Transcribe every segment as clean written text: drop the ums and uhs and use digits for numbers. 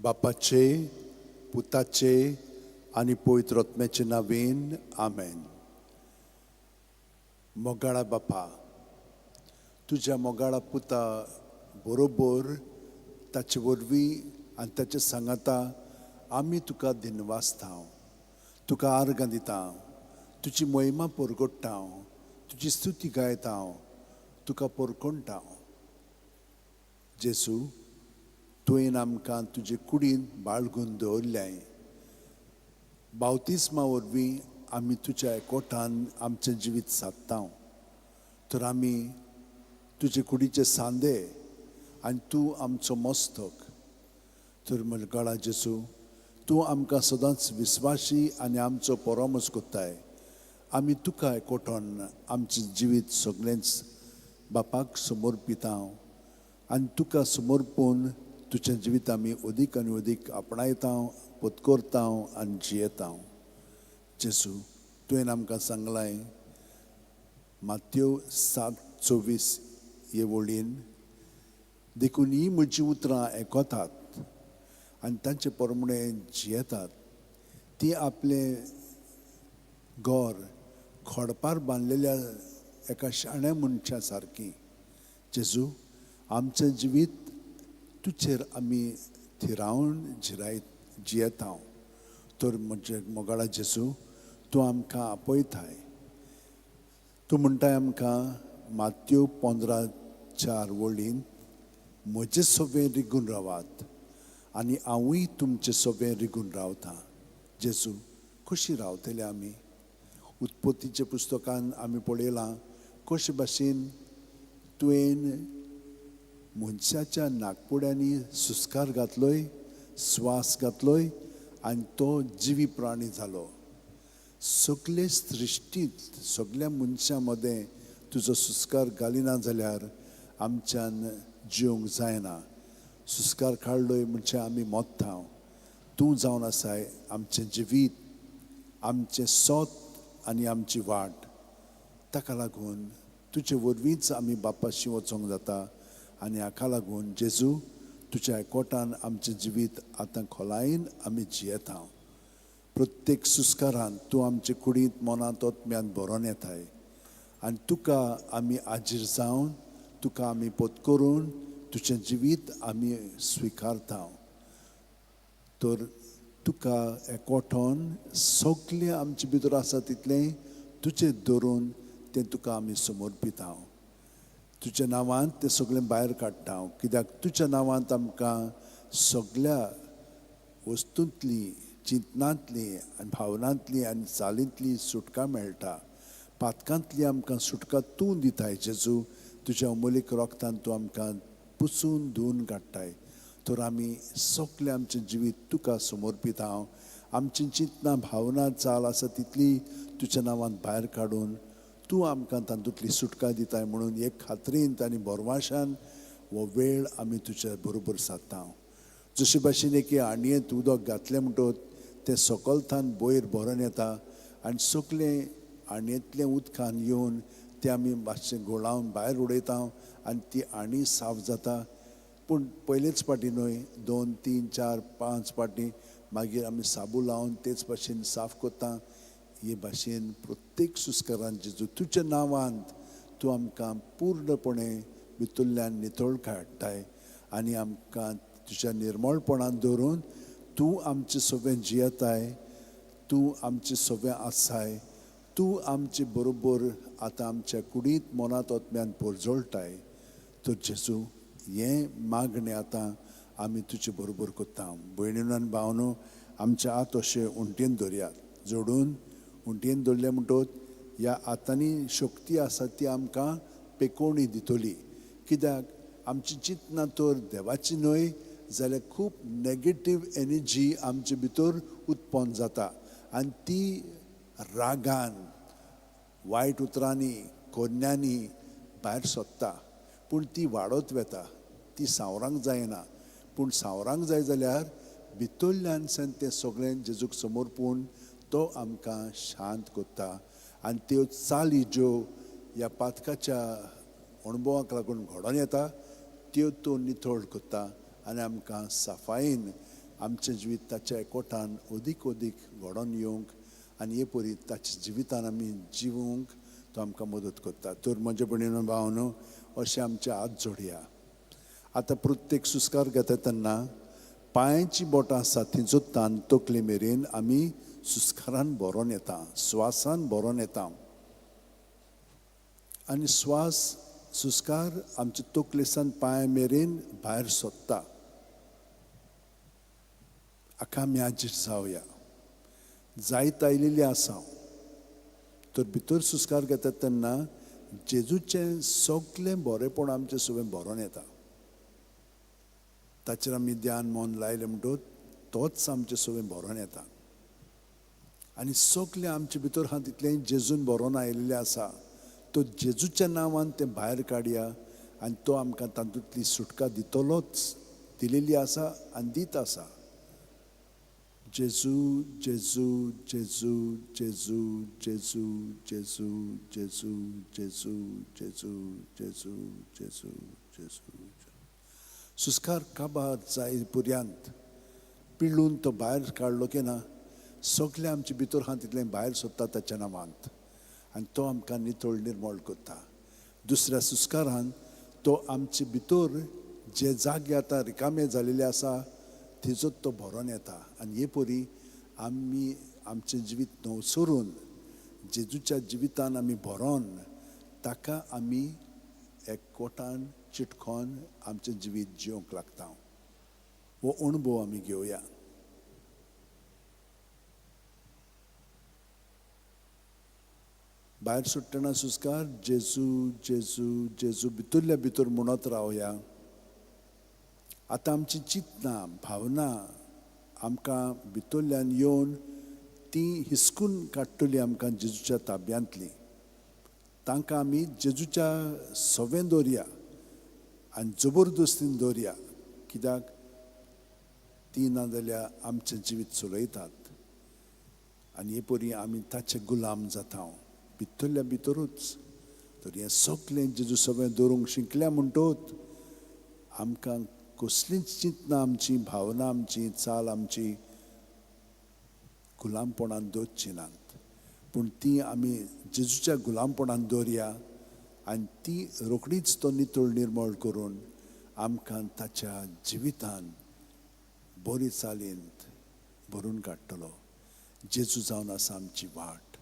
बापाचे, पुताचे आणि पवित्र आत्म्याचे नावेन आमेन. मोगाळा बापा, तुझ्या मोगाळा पुता बरोबर ताचे वरवीं आनी ताचे सांगाता आमी तुका दिनवासता, तुका आर्गां दिता, तुजी महिमा परगट्टा, तुजी स्तुती गायता, तुका परकोणटा. जेसू, तुवें आमकां तुजे कुडींत बाळगून दवरल्याय. बावतिस्मा वरवीं आमी तुज्या एकवटान आमचें जिवीत सादता. तर आमी तुजे कुडीचे सांदे आनी तूं आमचो मस्तक. तर मुलगाळा जेसू, तूं आमकां सदांच विस्वासी आनी आमचो परामोस कोत्ताय. आमी तुका एकवटोन आमचें जिवीत सगळेंच बापाक समर्पिता आनी तुका समर्पून तुजें जिवीत आमी अदीक आनी अदीक आपणायता, पत्कोरता आनी जियेता. जेसू, तुवें आमकां सांगलाय मात्येव 7:24 हे वळीन, देखून ही म्हजीं उतरां आयकतात आनी तांचे प्रमाणे जियेतात. ती आपलें घर खोडपार बांदलेल्या एका शाण्या मनशा सारकी. जेजू, आमचें जिवीत तुजेर आमी थिरावन जियेता. तर म्हजे मोगाळा जेजू, तूं आमकां आपयताय. तूं म्हणटाय आमकां मात्येव 15:4 वळीन, म्हजें सोबें रिगून रावात आनी हांवूय तुमचें सोबें रिगून रावतां. जेजू, कशीं रावतले आमी? उत्पत्तीच्या पुस्तकान आमी पळयलां कशे भाशेन तुवें मनशाच्या नाकपुड्यांनी सुस्कार घातलोय, स्वास घातलोय आनी तो जिवी प्राणी जालो. सगळे सृश्टींत सगळ्या मनशां मदें तुजो सुस्कार घालिना जाल्यार आमच्यान जिवंक जायना. सुस्कार काडलोय म्हणजे आमी मोत्ता. तूं जावन आसाय आमचें जिवीत, आमचें सोत आनी आमची वाट. ताका लागून तुजे वरवींच आमी बापाशी वचोंक जाता. आनी हाका लागून जेजू, तुज्या एकवटान आमचें जिवीत आतां खोलायेन आमी जियेता. प्रत्येक सुस्कारान तूं आमचे कुडींत मनांत आत्म्यान भरोन येताय आनी तुका आमी आजीर जावन तुका आमी पत्करून तुजें जिवीत आमी स्विकारता. तर तुका एकवटोन सगलें आमचे भितर आसा तितलें तुजें धरून तें तुका आमी समर्पिता. तुज्या नांवांत तें सगळें भायर काडटा. कित्याक तुज्या नांवांत आमकां सगळ्या वस्तूंतली, चिंतनांतली आनी भावनांतली आनी चालींतली सुटका मेळटा. पातकांतली आमकां सुटका तूं दिताय. जेजू, तुज्या अमोलीक रोगतान तूं आमकां पुसून धुवन काडटाय. तर आमी सगळें आमचें जिवीत तुका समर्पिता. आमची चिंतनां, भावना, चाल आसा तितली तुज्या नांवांत भायर काडून तूं आमकां तातूंतली सुटका दिताय म्हणून एक खात्रेंत आनी बोरवाशान हो वेळ आमी तुज्या बरोबर सादता. जशे भाशेन एके आणयेंत उदक घातलें म्हणटच तें सकलथान वयर भरोन येता आनी सगलें आणयेंतलें उदकान येवन तें आमी मातशें घोळावन भायर उडयता आनी ती आणी साफ जाता. पूण पयलेच पाटी न्हय, 2, 3, 4, 5 पाटी मागीर आमी साबू लावन तेच भाशेन साफ कोत्ता. हे भाशेन प्रत्येक सुस्कारान जेजू तुज्या नांवांत तूं आमकां पूर्णपणे भितरल्यान नितळ काडटाय आनी आमकां तुज्या निर्मळपणान दवरून तूं आमचें सोबें जियेताय. तूं आमचें सोबें आसाय. तूं आमचे बरोबर आतां आमच्या कुडींत मनांत आत्म्यान परजोळटाय. तर जेजू, हें मागणें आतां आमी तुजे बरोबर कोत्ता. भयणीनो आनी भावनो, आमच्या हात अशें उंटेन धरयात, जोडून उंटेन धरले म्हणटच ह्या हातांनी शक्ती आसा ती आमकां पेकोवणी दितली. कित्याक आमची चिंतना तर देवाची न्हय जाल्यार खूब नॅगेटीव एनर्जी आमचे भितर उत्पन्न जाता आनी ती रागान, वायट उतरांनी, कोन्यांनी भायर सोदता. पूण ती वाडत वेता, ती सावरांक जायना. पूण सावरांक जाय जाल्यार भितरल्यानसान तें सगळें जेजूक समर्पून तो आमकां शांत कोत्ता. आनी त्यो चाली ज्यो ह्या पातकाच्या अणभवाक लागून घडोवन येता त्यो तो नितळ कोत्ता आनी आमकां साफायेन आमचें जिवीत ताच्या एकवटान अदीक अदीक घडोवन येवंक आनी हे परी ताच्या जिवितान आमी जिवूंक तो आमकां मदत करता. तर म्हजे भयणीनो भावनो, अशें आमचे हात जोडया. आतां प्रत्येक सुस्कार घेता तेन्ना पांयाची बोटां आसा तीं जोडटान तकले मेरेन आमी सुस्कारान भरोन येता, स्वासान भरोन येता. आनी स्वास सुस्कार आमचे तकलेसान पांया मेरेन भायर सोदता. आख्या आमी हाजीर जावया. जायत आयिल्ली आसा. तर भितर सुस्कार घेतात तेन्ना जेजूचें सगळें बरेंपण आमचें सगळें भरोन येता. ताचेर आमी ध्यान मन लायलें म्हणटच तोच आमचें सगळें भरोन येता. आनी सगळें आमचे भितर आहा तितलें जेजून भरोन आयिल्लें आसा. तो जेजूच्या नांवान तें भायर काडया आनी तो आमकां तातूंतली सुटका दितलोच, दिलेली आसा आनी दीत आसा. जेजू जेजू जेजू जेजू जेजू जेजू जेजू जेजू जेजू जेजू जेजू जेजू. सुस्कार काबार जाय पर्यंत पिळून तो भायर काडलो की ना सगळें आमचे भितर आहा तितलें भायर सोदता ताच्या नांवांत आनी तो आमकां नितळ निर्मळ करता. दुसऱ्या सुस्कारान तो आमचे भितर जे जागे आतां रिकामे जालेले आसा थिजोच तो भरोन येता. आनी हे परी आमी आमचें जिवीत नवसरून जेजूच्या जिवितान आमी भरोन ताका आमी एकवटान चिटकोन आमचें जिवीत जिवंक लागता. हो अणभव आमी घेवया. भायर सुट्टना सुस्कार जेजू जेजू जेजू भितरल्या भितर म्हणत रावया. आतां आमची चिंतनां भावना आमकां भितरल्यान येवन ती हिसकून काडटली आमकां जेजूच्या ताब्यांतली. तांकां आमी जेजूच्या सवें दवरया आनी जबरदस्तीन दवरया. कित्याक ती नाजाल्यार आमचें जिवीत चलयतात आनी हे परी आमी ताचे गुलाम जाता भितरल्या भितरूच. तर हें सगळें जेजू सवें दवरूंक शिकल्या म्हणटच आमकां कसलीच चिंतना आमची भावना आमची चाल आमची गुलामपणान दवरची नात. पूण ती आमी जेजूच्या गुलामपणान दवरया आनी ती रोखडीच तो नितळ निर्मळ करून आमकां ताच्या जिवितान बरी चालींत भरून काडटलो. जेजू जावन आसा आमची वाट.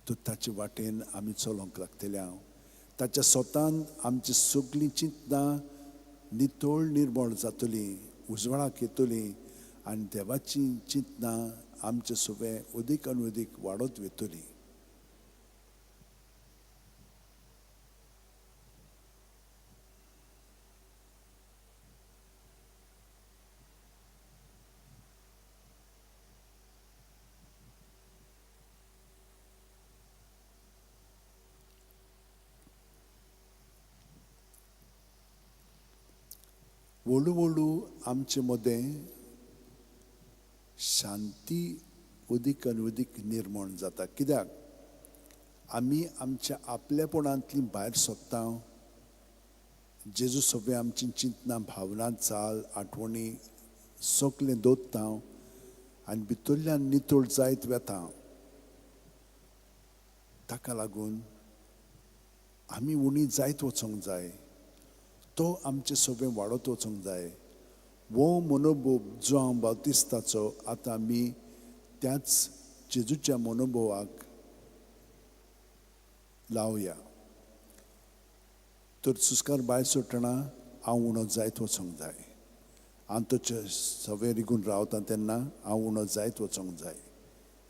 तो ताचे वाटेन आमी चलोंक लागतले. ताच्या स्वतान आमची सगळीं चिंतनां नितळ निर्मळ जातली, उजवाडाक येतली आनी देवाची चिंतनां आमचे सगळें अदीक आनी अदीक वाडत वतली. हळू हळू आमचे मदें शांती अदीक आनी अदीक निर्माण जाता. कित्याक आमी आमच्या आपलेपणांतली भायर सोदता. जेजू सगळें आमची चिंतनां भावना चाल आठवणी सगळें दवरता आनी भितरल्यान नितळ जायत वेता. ताका लागून आमी उणी जायत वचोंक जाय. तो आमचें सगळें वाडत वचोंक जाय. वो मनोभव जो हांव बावतिस्ताचो आतां आमी त्याच जेजूच्या मनोभवाक लावया. तर सुस्कार भायर सुट्टना हांव उणो जायत वचोंक जाय. हांव तो सवें रिगून रावता तेन्ना हांव उणो जायत वचोंक जाय.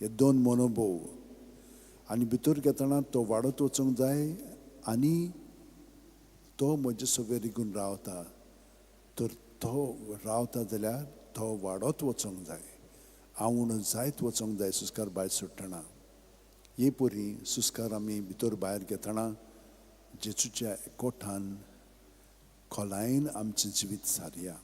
हे दोन मनोभव आनी भितर घेतना तो वाडत वचोंक जाय आनी तो म्हजे सगळें रिगून रावता. तर तो रावता जाल्यार तो वाडत वचोंक जाय. हांव उणो जायत वचोंक जाय सुस्कार भायर सुट्टना. हे परी सुस्कार आमी भितर भायर घेतना जेजूच्या एकवटान खोलायेन आमचें जिवीत सारया.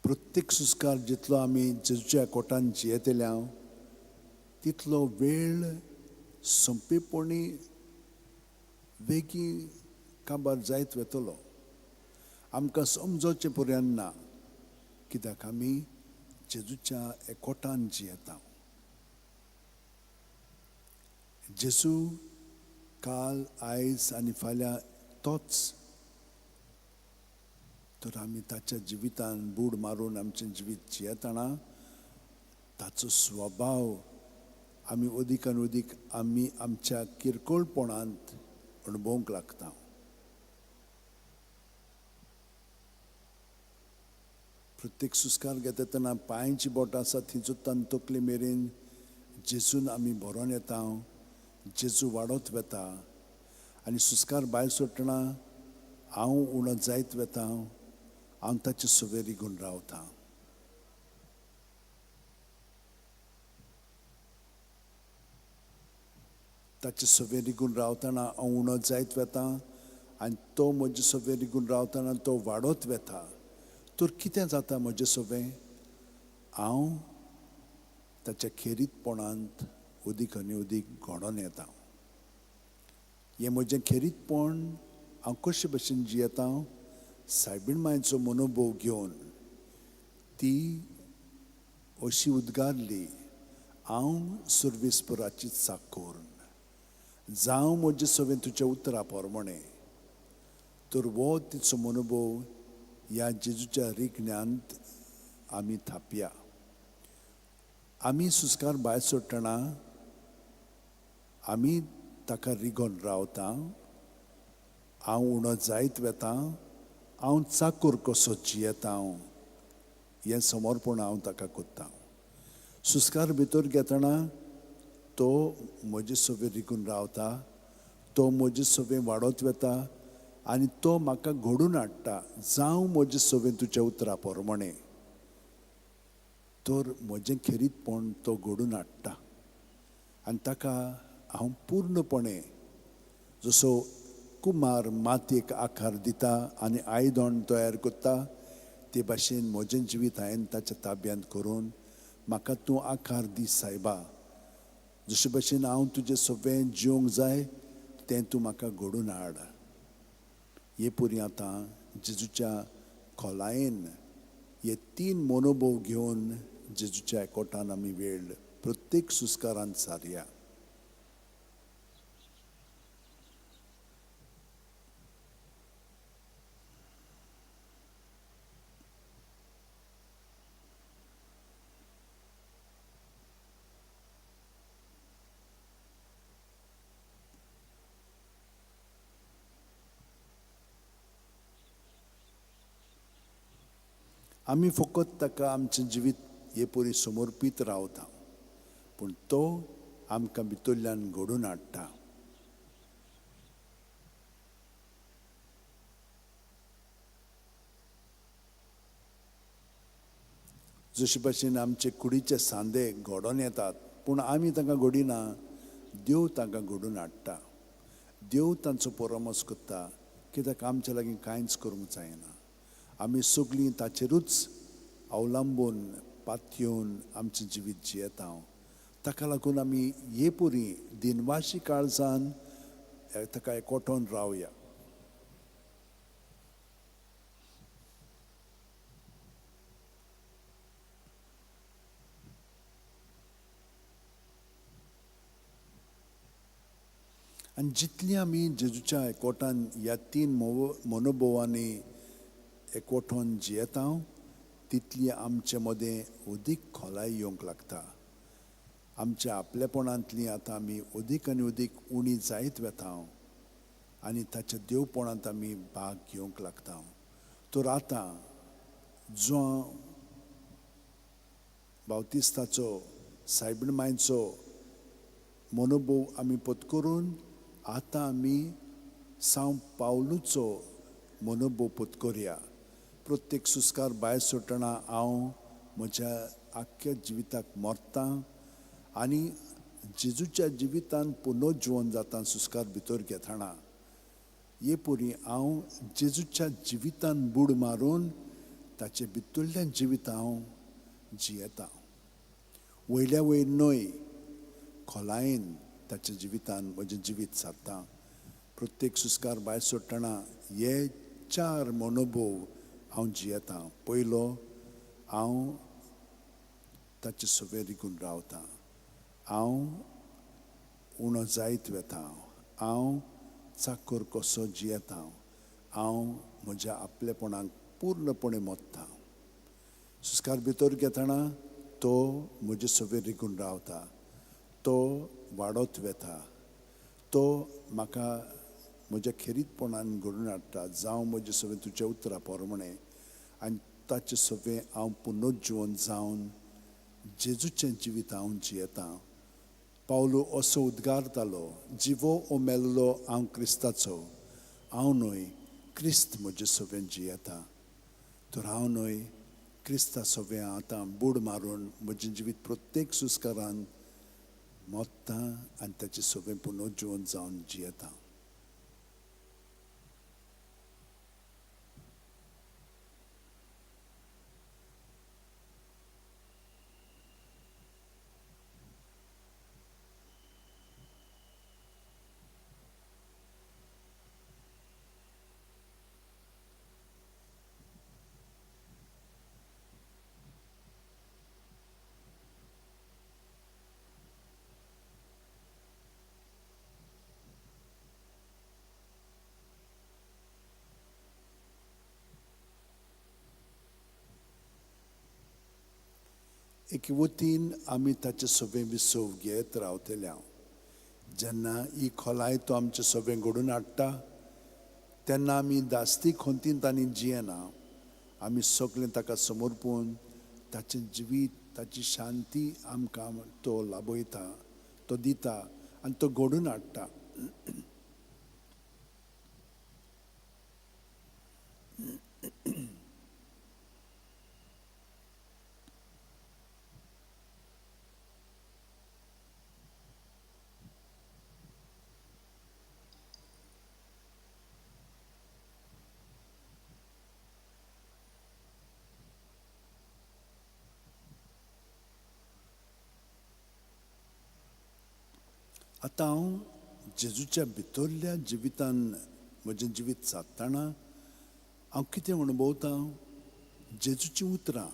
प्रत्येक सुस्कार जितलो आमी जेजूच्या कोटान जियेतल्या तितलो वेळ संपेपणी वेगी काबार जायत वेतलो. आमकां समजोवचें पर्यंत ना, कित्याक आमी जेजूच्या एकवटान जियेता. जेजू काल आयज आनी फाल्यां तोच. तर आमी ताच्या जिवितान बूड मारून आमचें जिवीत जियेतना ताचो स्वभाव आमी अदीक आनी अदीक आमी आमच्या किरकोळपणांत अणभवूंक लागता. प्रत्येक सुस्कार घेता तेन्ना पांयांची बोटां आसा थी जोत्तान तकले मेरेन जेजून आमी भरोन येता. जेजू वाडत वेता आनी सुस्कार भायर सरतना हांव उणो जायत वेता. हांव ताचे सवे रिगून रावतां. ताचे सवे रिगून रावतना हांव उणो जायत वेता आनी तो म्हजे सवे रिगून रावतना तो वाडत वेता. तर कितें जाता म्हजें सवें? हांव ताच्या खेरीतपणांत अदीक आनी अदीक घडोवन येता. हें म्हजें खेरीतपण हांव कशे भशेन जियेता? सायबीण मांयचो मनोभव घेवन ती अशी उद्गारली, हांव सर्वेस्पराची चाकर. जावं म्हजें सवें तुज्या उतरा पोरमणें. तर हो तिचो मनोभव ह्या जेजूच्या रिगण्यांत आमी थापया. आमी सुस्कार भायर सरतना आमी ताका रिगोन रावता. हांव उणो जायत वेता. हांव चाकर कसो जियेता हें समर्पण हांव ताका कोत्ता. सुस्कार भितर घेतना तो म्हजे सवे रिगून रावता. तो म्हजे सवें वाडत वेता आनी तो म्हाका घडून हाडटा. जावं म्हजे सवें तुज्या उतरा पोरमणें. तर म्हजें खेरीतपण तो घडून हाडटा आनी ताका हांव पूर्णपणे जसो कुमार मातयेक आकार दिता आनी आयदन तयार कोत्ता ते भाशेन म्हजें जिवीत हांवें ताच्या ताब्यांत करून म्हाका तूं आकार दी सायबा. जशे भशेन हांव तुजें सवें जिवंक जाय तें तूं म्हाका घडून हाड. हे परी आतां जेजूच्या खोलायेन हे 3 मनोभव घेवन जेजूच्या एकवटान आमी वेळ प्रत्येक सुस्कारांत सारया. आमी फकत ताका आमचें जिवीत हे परी समर्पीत रावता, पूण तो आमकां भितरल्यान घडोवन हाडटा. जशे भशेन आमचे कुडीचे सांदे घडोवन येतात पूण आमी तांकां घडिना, देव तांकां घडोवन हाडटा. देव तांचो परमोस करता, कित्याक आमचे लागीं कांयच करूंक जायना. आमी सगळीं ताचेरूच अवलंबून पातयेवन आमचें जिवीत जियेता. ताका लागून आमी हे परी दिनवाशी काळजान ताका एकवटोन रावया. आनी जितली आमी जेजूच्या एकवटान ह्या 3 मनोभवांनी एकवटोन जियेता तितली आमचे मदें अदीक खोलाय येवंक लागता. आमच्या आपलेपणांतली आतां आमी अदीक आनी अदीक उणी जायत वेता आनी ताच्या देवपणांत आमी भाग घेवंक लागता. तर आतां जो बावतिस्ताचो सायबीण मांयचो मनोभव आमी पत्करून आतां आमी सांव पावलूचो मनोभव पत्करया. प्रत्येक सुस्कार भायर सरतना हांव म्हज्या आख्ख्या जिविताक मरतां आनी जेजूच्या जिवितान पुनर्जीवन जाता सुस्कार भितर घेतना. हे परी हांव जेजूच्या जिवितान बूड मारून ताचे भितरल्यान जिवीत हांव जियेता. वयल्या वयर न्हय खोलायेन ताच्या जिवितान म्हजें जिवीत सारता. प्रत्येक सुस्कार भायर सोडटना हे 4 मनोभव हांव जियेतां. पयलो, हांव ताचे सवे रिगून रावतां. हांव उणो जायत वेतां. हांव चाकर कसो जियेतां. हांव म्हज्या आपलेपणाक पूर्णपणे मोडटां. सुस्कार भितर घेतना तो म्हजे सवे रिगून रावता. तो वाडत वेता. तो म्हाका म्हज्या खेरीतपणान घडोवन हाडटा. जावं म्हजे सवे तुज्या उतरा पोरमणें आनी ताचे सवे हांव पुनर्जीवन जावन जेजूचें जिवीत हांव जियेतां. पावलो असो उद्गारतालो, जिवो ओ मेल्लो हांव क्रिस्ताचो. हांव न्हय, क्रिस्त म्हजे सवेन जियेता. तर हांव न्हय, क्रिस्ता सवें आतां बूड मारून म्हजें जिवीत प्रत्येक सुस्कारान मोडटां आनी ताचें सवें पुनर्जीवन जावन जियेतां. एके वतीन आमी ताचे सवें विसव घेत रावतल्या. जेन्ना ही खोलाय तो आमचे सवें घडोवन हाडटा तेन्ना आमी दास्ती खोंतीन तांणी जियेना. आमी सगळें ताका समर्पून ताचें जिवीत, ताची शांती आमकां तो लाभयता, तो दिता आनी तो घडोवन हाडटा. आतां हांव जेजूच्या भितरल्या जिवितान म्हजें जिवीत सादतना हांव कितें अणभवतां? जेजूचीं उतरां.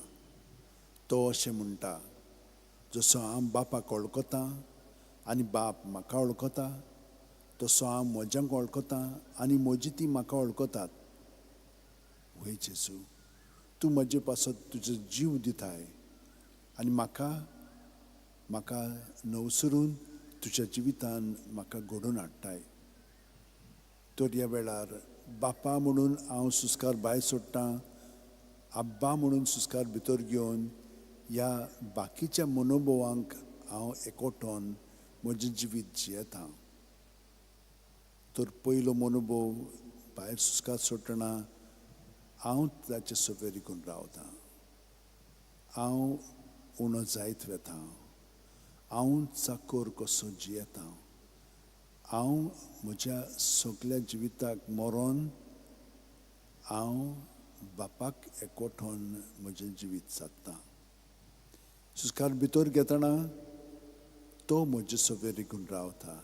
तो अशें म्हणटा, जसो हांव बापाक वळखतां आनी बाप म्हाका वळखता, तसो हांव म्हज्यांक वळखतां आनी म्हजी तीं म्हाका वळखतात. वय जेजू, तूं म्हजे पासत तुजो जीव दिताय आनी म्हाका नवसरून तुज्या जिवितान म्हाका घडोवन हाडटाय. तर ह्या वेळार बापा म्हणून हांव सुस्कार भायर सोडटां, आब्बा म्हणून सुस्कार भितर घेवन ह्या बाकीच्या मनोभवांक हांव एकवटोन म्हजें जिवीत जियेतां. तर पयलो मनोभव भायर सुस्कार सोडटना हांव ताचे सवे रिगून रावतां. हांव उणो जायत वेतां. हांव चाकर कसो जियेतां. हांव म्हज्या सगळ्या जिविताक मरोन हांव बापाक एकवटोन म्हजें जिवीत सादतां. सुस्कार भितर घेतना तो म्हजे सवे रिगून रावता.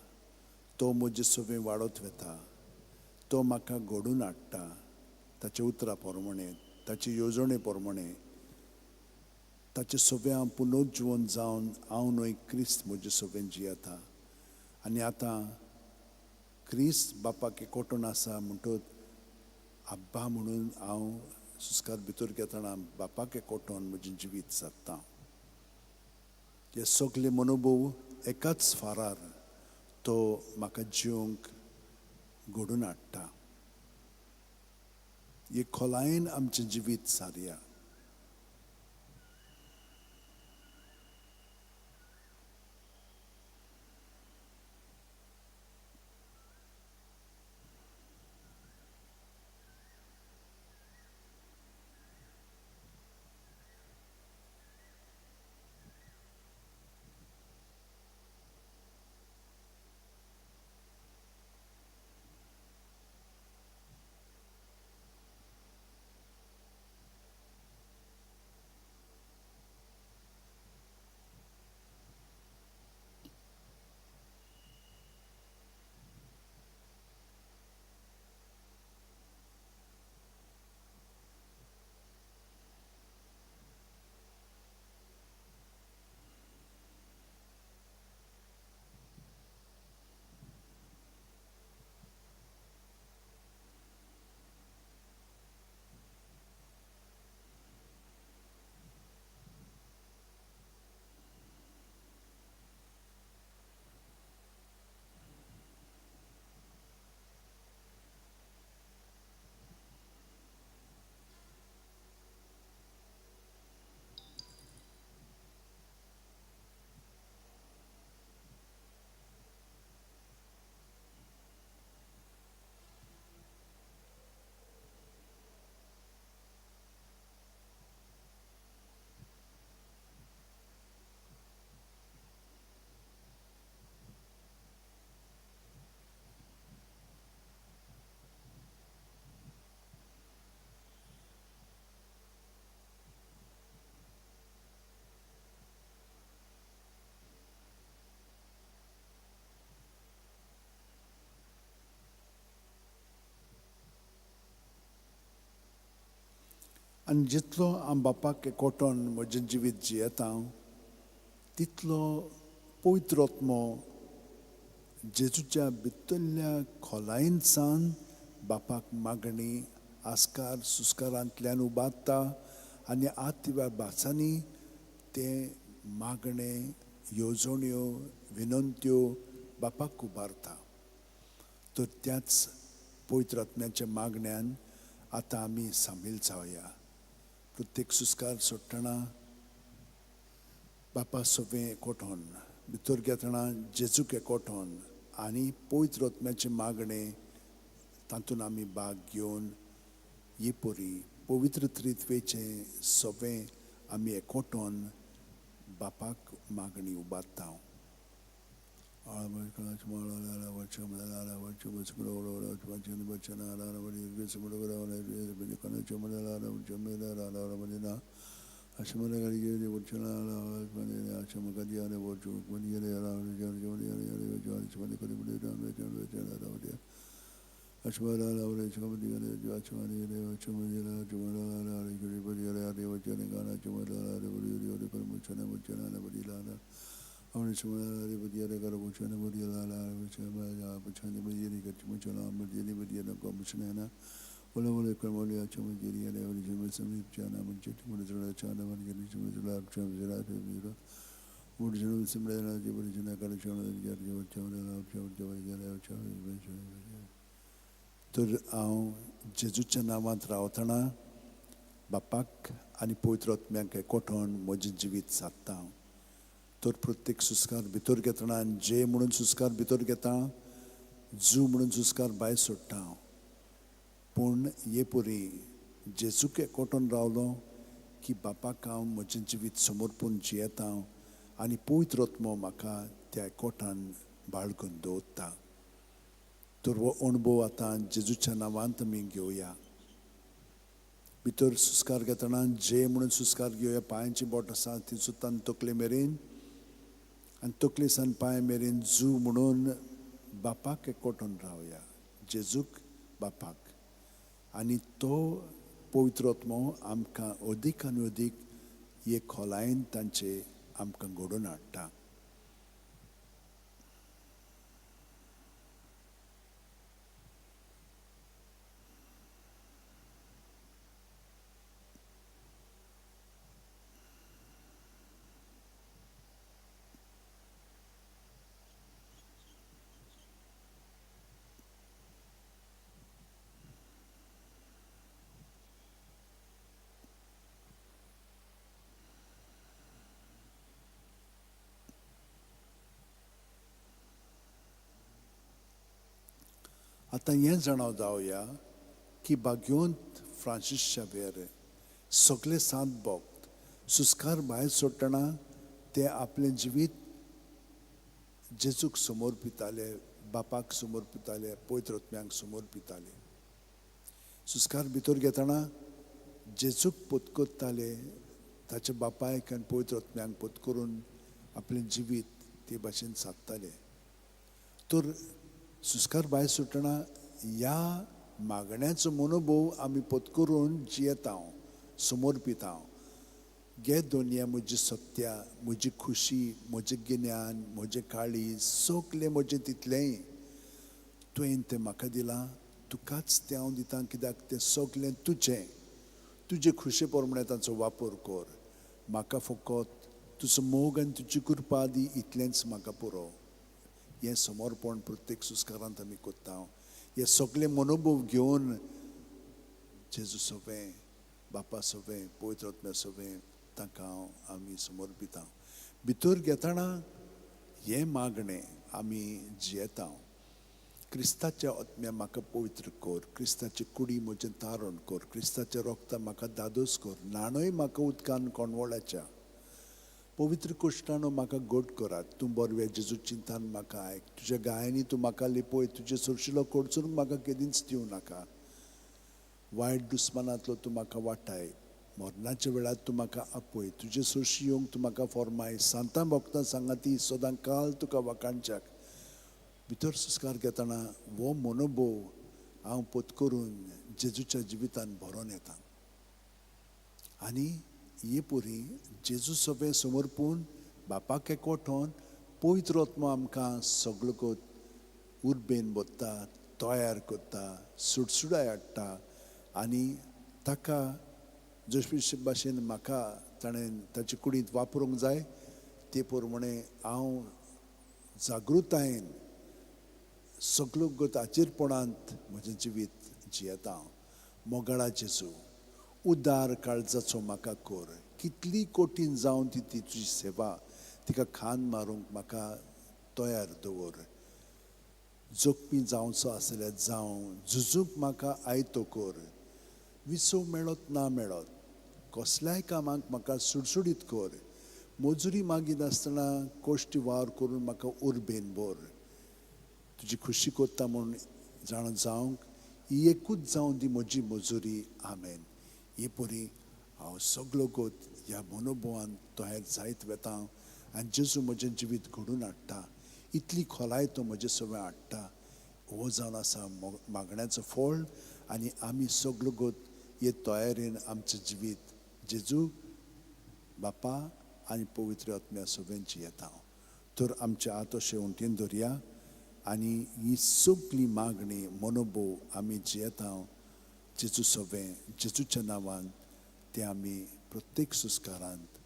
तो म्हजे सवे वाडत वेता. तो म्हाका घडोवन हाडटा ताच्या उतरा पोरमणें, ताचे येवजणे पोरमणें. ताचे सवे हांव पुनर्जीवन जावन हांव न्हय, क्रिस्त म्हजे सवेन जियेता. आनी आतां क्रिस्त बापाक एकवटून आसा म्हणटच आब्बा म्हणून हांव सुस्कार भितर घेतना बापाक एकवटोन म्हजें जिवीत सादतां. हे सगळे मनोभव एकाच फारार तो म्हाका जिवंक घडोवन हाडटा. हे खोलायेन आमचें जिवीत सारया. आनी जितलो हांव बापाक एकवटोन म्हजें जिवीत जियेता तितलो पवित्र आत्मो जेजूच्या भितरल्या खोलायेन सावन बापाक मागणी आस्कार सुस्कारांतल्यान उबारता आनी आत भासांनी ते मागणे येवजण्यो विनंत्यो बापाक उबारता. तर त्याच पवित्र आत्म्याच्या मागण्यान आतां आमी सामील जावया. प्रत्येक सुस्कार सोडटना बापा सगळें एकवटोन भितर घेतना जेजूक एकवटोन आनी पवित्र आत्म्याचे मागणे तातूंत आमी भाग घेवन ही परी पवित्र त्रित्वेचे सगळें आमी एकवटोन बापाक मागणी उबारता. तर हांव जेजूच्या नांवांत रावतना बापाक आनी पवित्र आत्म्याक एकवटोन म्हजें जिवीत सादता. तर प्रत्येक सुस्कार भितर घेतना जे म्हणून सुस्कार भितर घेता जू म्हणून सुस्कार भायर सोडटा. पूण हे परी जेजूक एकवटोन रावलो की बापाक हांव म्हजें जिवीत समर्पून जियेता आनी पवित्र आत्मो म्हाका त्या एकवटान बाळगून दवरता. तर हो अणभव आतां जेजूच्या नांवांत आमी घेवया. भितर सुस्कार घेतना जे म्हणून सुस्कार घेवया. पांयांची बोट आसा ती सुतान तकले मेरेन आनी तकले सावन पांय मेरेन जू म्हणून बापाक एकवटोन रावया. जेजूक बापाक आनी तो पवित्र आत्मो आमकां अदीक आनी अदीक हे खोलायेन तांचे आमकां घडोवन हाडटा. आतां हें जाणाव जावया की भाग्योंत फ्रांसीस शावेर सगळे सांत भक्त सुस्कार भायर सोडटना ते आपलें जिवीत जेजूक समर्पिताले, बापाक समर्पिताले, पवित्र आत्म्याक समर्पिताले. सुस्कार भितर घेतना जेजूक पत्करताले, ताच्या बापायक आनी पवित्र आत्म्याक पत्करून आपलें जिवीत ते भाशेन सादताले. तर सुस्कार भायर सुटना ह्या मागण्याचो मनोभव आमी पत्करून जियेता, समर्पिता. घे दुनिया म्हजी सत्या, म्हजी खुशी, म्हजें गिन्यान, म्हजें काळीज सगलें म्हजें तितलेंय तुवें तें म्हाका दिलां. तुकाच तें हांव दितां कित्याक तें सगलें तुजें. तुजे खुशे प्रमाणे ताचो वापर कर. म्हाका फकत तुजो मोग आनी तुजी कृपा दी, इतलेंच म्हाका पुरो. हें समर्पण प्रत्येक सुस्कारांत आमी करता. हे सगळे मनोभव घेवन जेजू सगळें, बापा सगळें, पवित्र आत्म्या सगळें ताका आमी समर्पिता. भितर घेतना हें मागणें आमी जियेता. क्रिस्ताच्या आत्म्या म्हाका पवित्र कर, क्रिस्ताची कुडी म्हजें तारण कर, क्रिस्ताचें रोगता म्हाका दादोस कर, नाणोय म्हाका उदकान कोणवळाच्या. पवित्र कुश्टानो म्हाका घट करात. तूं बरवें जेजू चिंतान म्हाका आयक. तुज्या गायांनी तूं म्हाका लिपय. तुजे सुरशिलो कोडचून म्हाका केदींच दिवं नाका. वायट दुस्मानांतलो तूं म्हाका वाटाय. मरणाच्या वेळार तूं म्हाका आपय. तुजे सुरशी येवंक तूं म्हाका फॉर्माय. सांतां भक्तां सांगाती सदां काल तुका वाकाणच्याक. भितर सुस्कार घेतना हो मनोभव हांव पत्करून जेजूच्या जिवितान भरोन येता. आनी हे परी जेजू सगळे समर्पून बापाक एकवठोन पवित्र आत्मा आमकां सगळो कोत उर्बेन बोत्ता, तयार करता, सुडसुडाय हाडटा आनी ताका जशे भाशेन म्हाका ताणें ताचे कुडींत वापरूंक जाय ते प्रमाणे हांव जागृतायेन सगळो गताचेरपणांत म्हजें जिवीत जियेता. मोगाळा जेजू, उदार काळजाचो म्हाका कोर. कितली कठीण जावन ती तुजी सेवा तिका खान मारूंक म्हाका तयार दवर. जोखमी जावचो आसल्यार जावं, झुजूंक म्हाका आयतो कोर. विसो मेळत ना मेळत, कसल्याय कामाक म्हाका सुडसुडीत कोर. मजुरी मागिनासतना कोश्टी वावर करून म्हाका उर्बेन भर. तुजी खुशी कोत्ता म्हूण जाण जावंक ही एकूच जावन दी म्हजी मजुरी. आमेन. हे परी हांव सगळो गोत ह्या मनोभवान तयार जायत वेता आनी जेजू म्हजें जिवीत घडून हाडटा. इतली खोलाय तो म्हजे सगळें हाडटा. हो जावन आसा मागण्याचो फळ आनी आमी सगळो गोत हे तयारेन आमचें जिवीत जेजू बापा आनी पवित्र आत्म्या सगळें जियेता. तर आमचे आत अशें उंटीन दवरया आनी ही सगळी मागणी मनोभव आमी जियेता जेजू सगळें जेजूच्या नांवान तें आमी प्रत्येक सुस्कारांत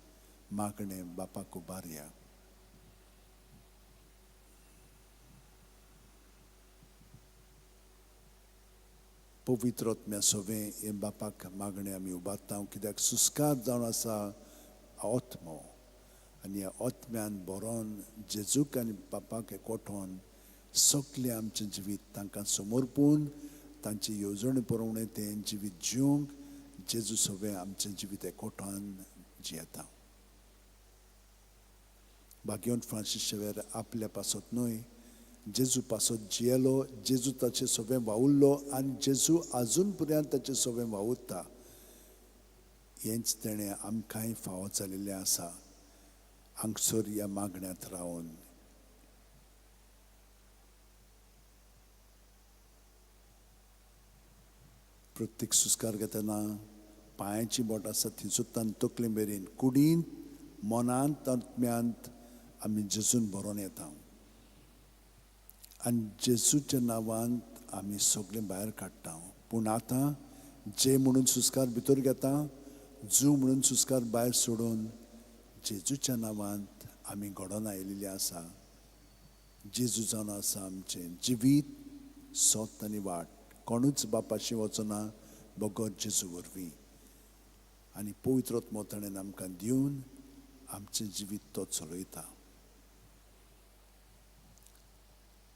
मागणें बापाक उबारया. पवित्र आत्म्या सगळें हे बापाक मागणें आमी उबारता कित्याक सुस्कार जावन आसा आत्मो आनी ह्या आत्म्यान बरोवन जेजूक आनी बापाक एकवठोन सगळें आमचें जिवीत तांकां समर्पून तांचे येवजणे प्रमाणे तें जिवीत जिवंक जेजू सगळें आमचें जिवीत एकवठोन जियेता. भाग्यवंत फ्रांसीस शेवेर आपल्या पासत न्हय जेजू पासत जियेलो, जेजू ताचें सगळें वावुरलो आनी जेजू आजून पर्यंत ताचें सगळें वावुरता. हेंच तेणें आमकांय फावो जाल्लेलें आसा हांगसर ह्या मागण्यांत रावन. प्रत्येक सुस्कार घेतना पांयाची बोट आसा थंयसून तकले मेरेन कुडींत मनांत आत्म्यांत आमी जेजून बरोवन येता आनी जेजूच्या नांवांत आमी सगळें भायर काडटा. पूण आतां जे म्हणून सुस्कार भितर घेता, जू म्हणून सुस्कार भायर सोडून जेजूच्या नांवांत आमी घडोवन आयिल्लीं आसा. जेजू जावन आसा आमचें जिवीत, सोत आनी वाट. कोणूच बापाशी वचना बगर जेजू वरवीं. आनी पवित्र आत्मो ताणें आमकां दिवन आमचें जिवीत तो चलयता.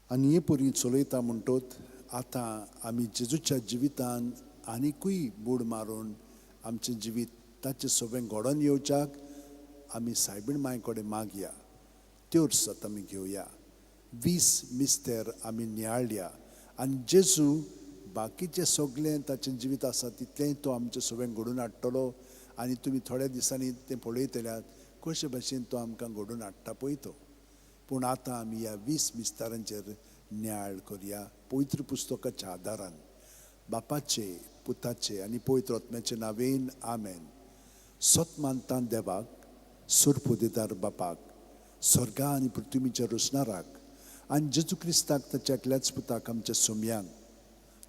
आनी हे परी चलयता म्हणटोच आतां आमी जेजूच्या जिवितान आनिकूय बूड मारून आमचें जिवीत ताचें सगळें घडोवन येवच्याक आमी सायबीण मांय कडेन मागया. त्योच आतां आमी घेवया. 20 मिस्तेर आमी नियाळया आनी जेजू बाकीचें सगळें ताचें जिवीत आसा तितलेंय तो आमचें सगळें घडोवन हाडटलो. आनी तुमी थोड्या दिसांनी तें पळयतल्यात कशे भशेन तो आमकां घडोवन हाडटा पळय तो. पूण आतां आमी ह्या 20 मिस्तारांचेर नियाळ करया पवित्र पुस्तकाच्या आदारान. बापाचे, पुताचे आनी पवित्र आत्म्याचे नांवेन. आमेन. सत मानता देवाक, सुरपू दिदार बापाक, स्वर्गा आनी पृथ्वीच्या रोसणाराक आनी जेजू क्रिस्ताक ताच्या एकल्याच पुताक आमच्या सोम्यांक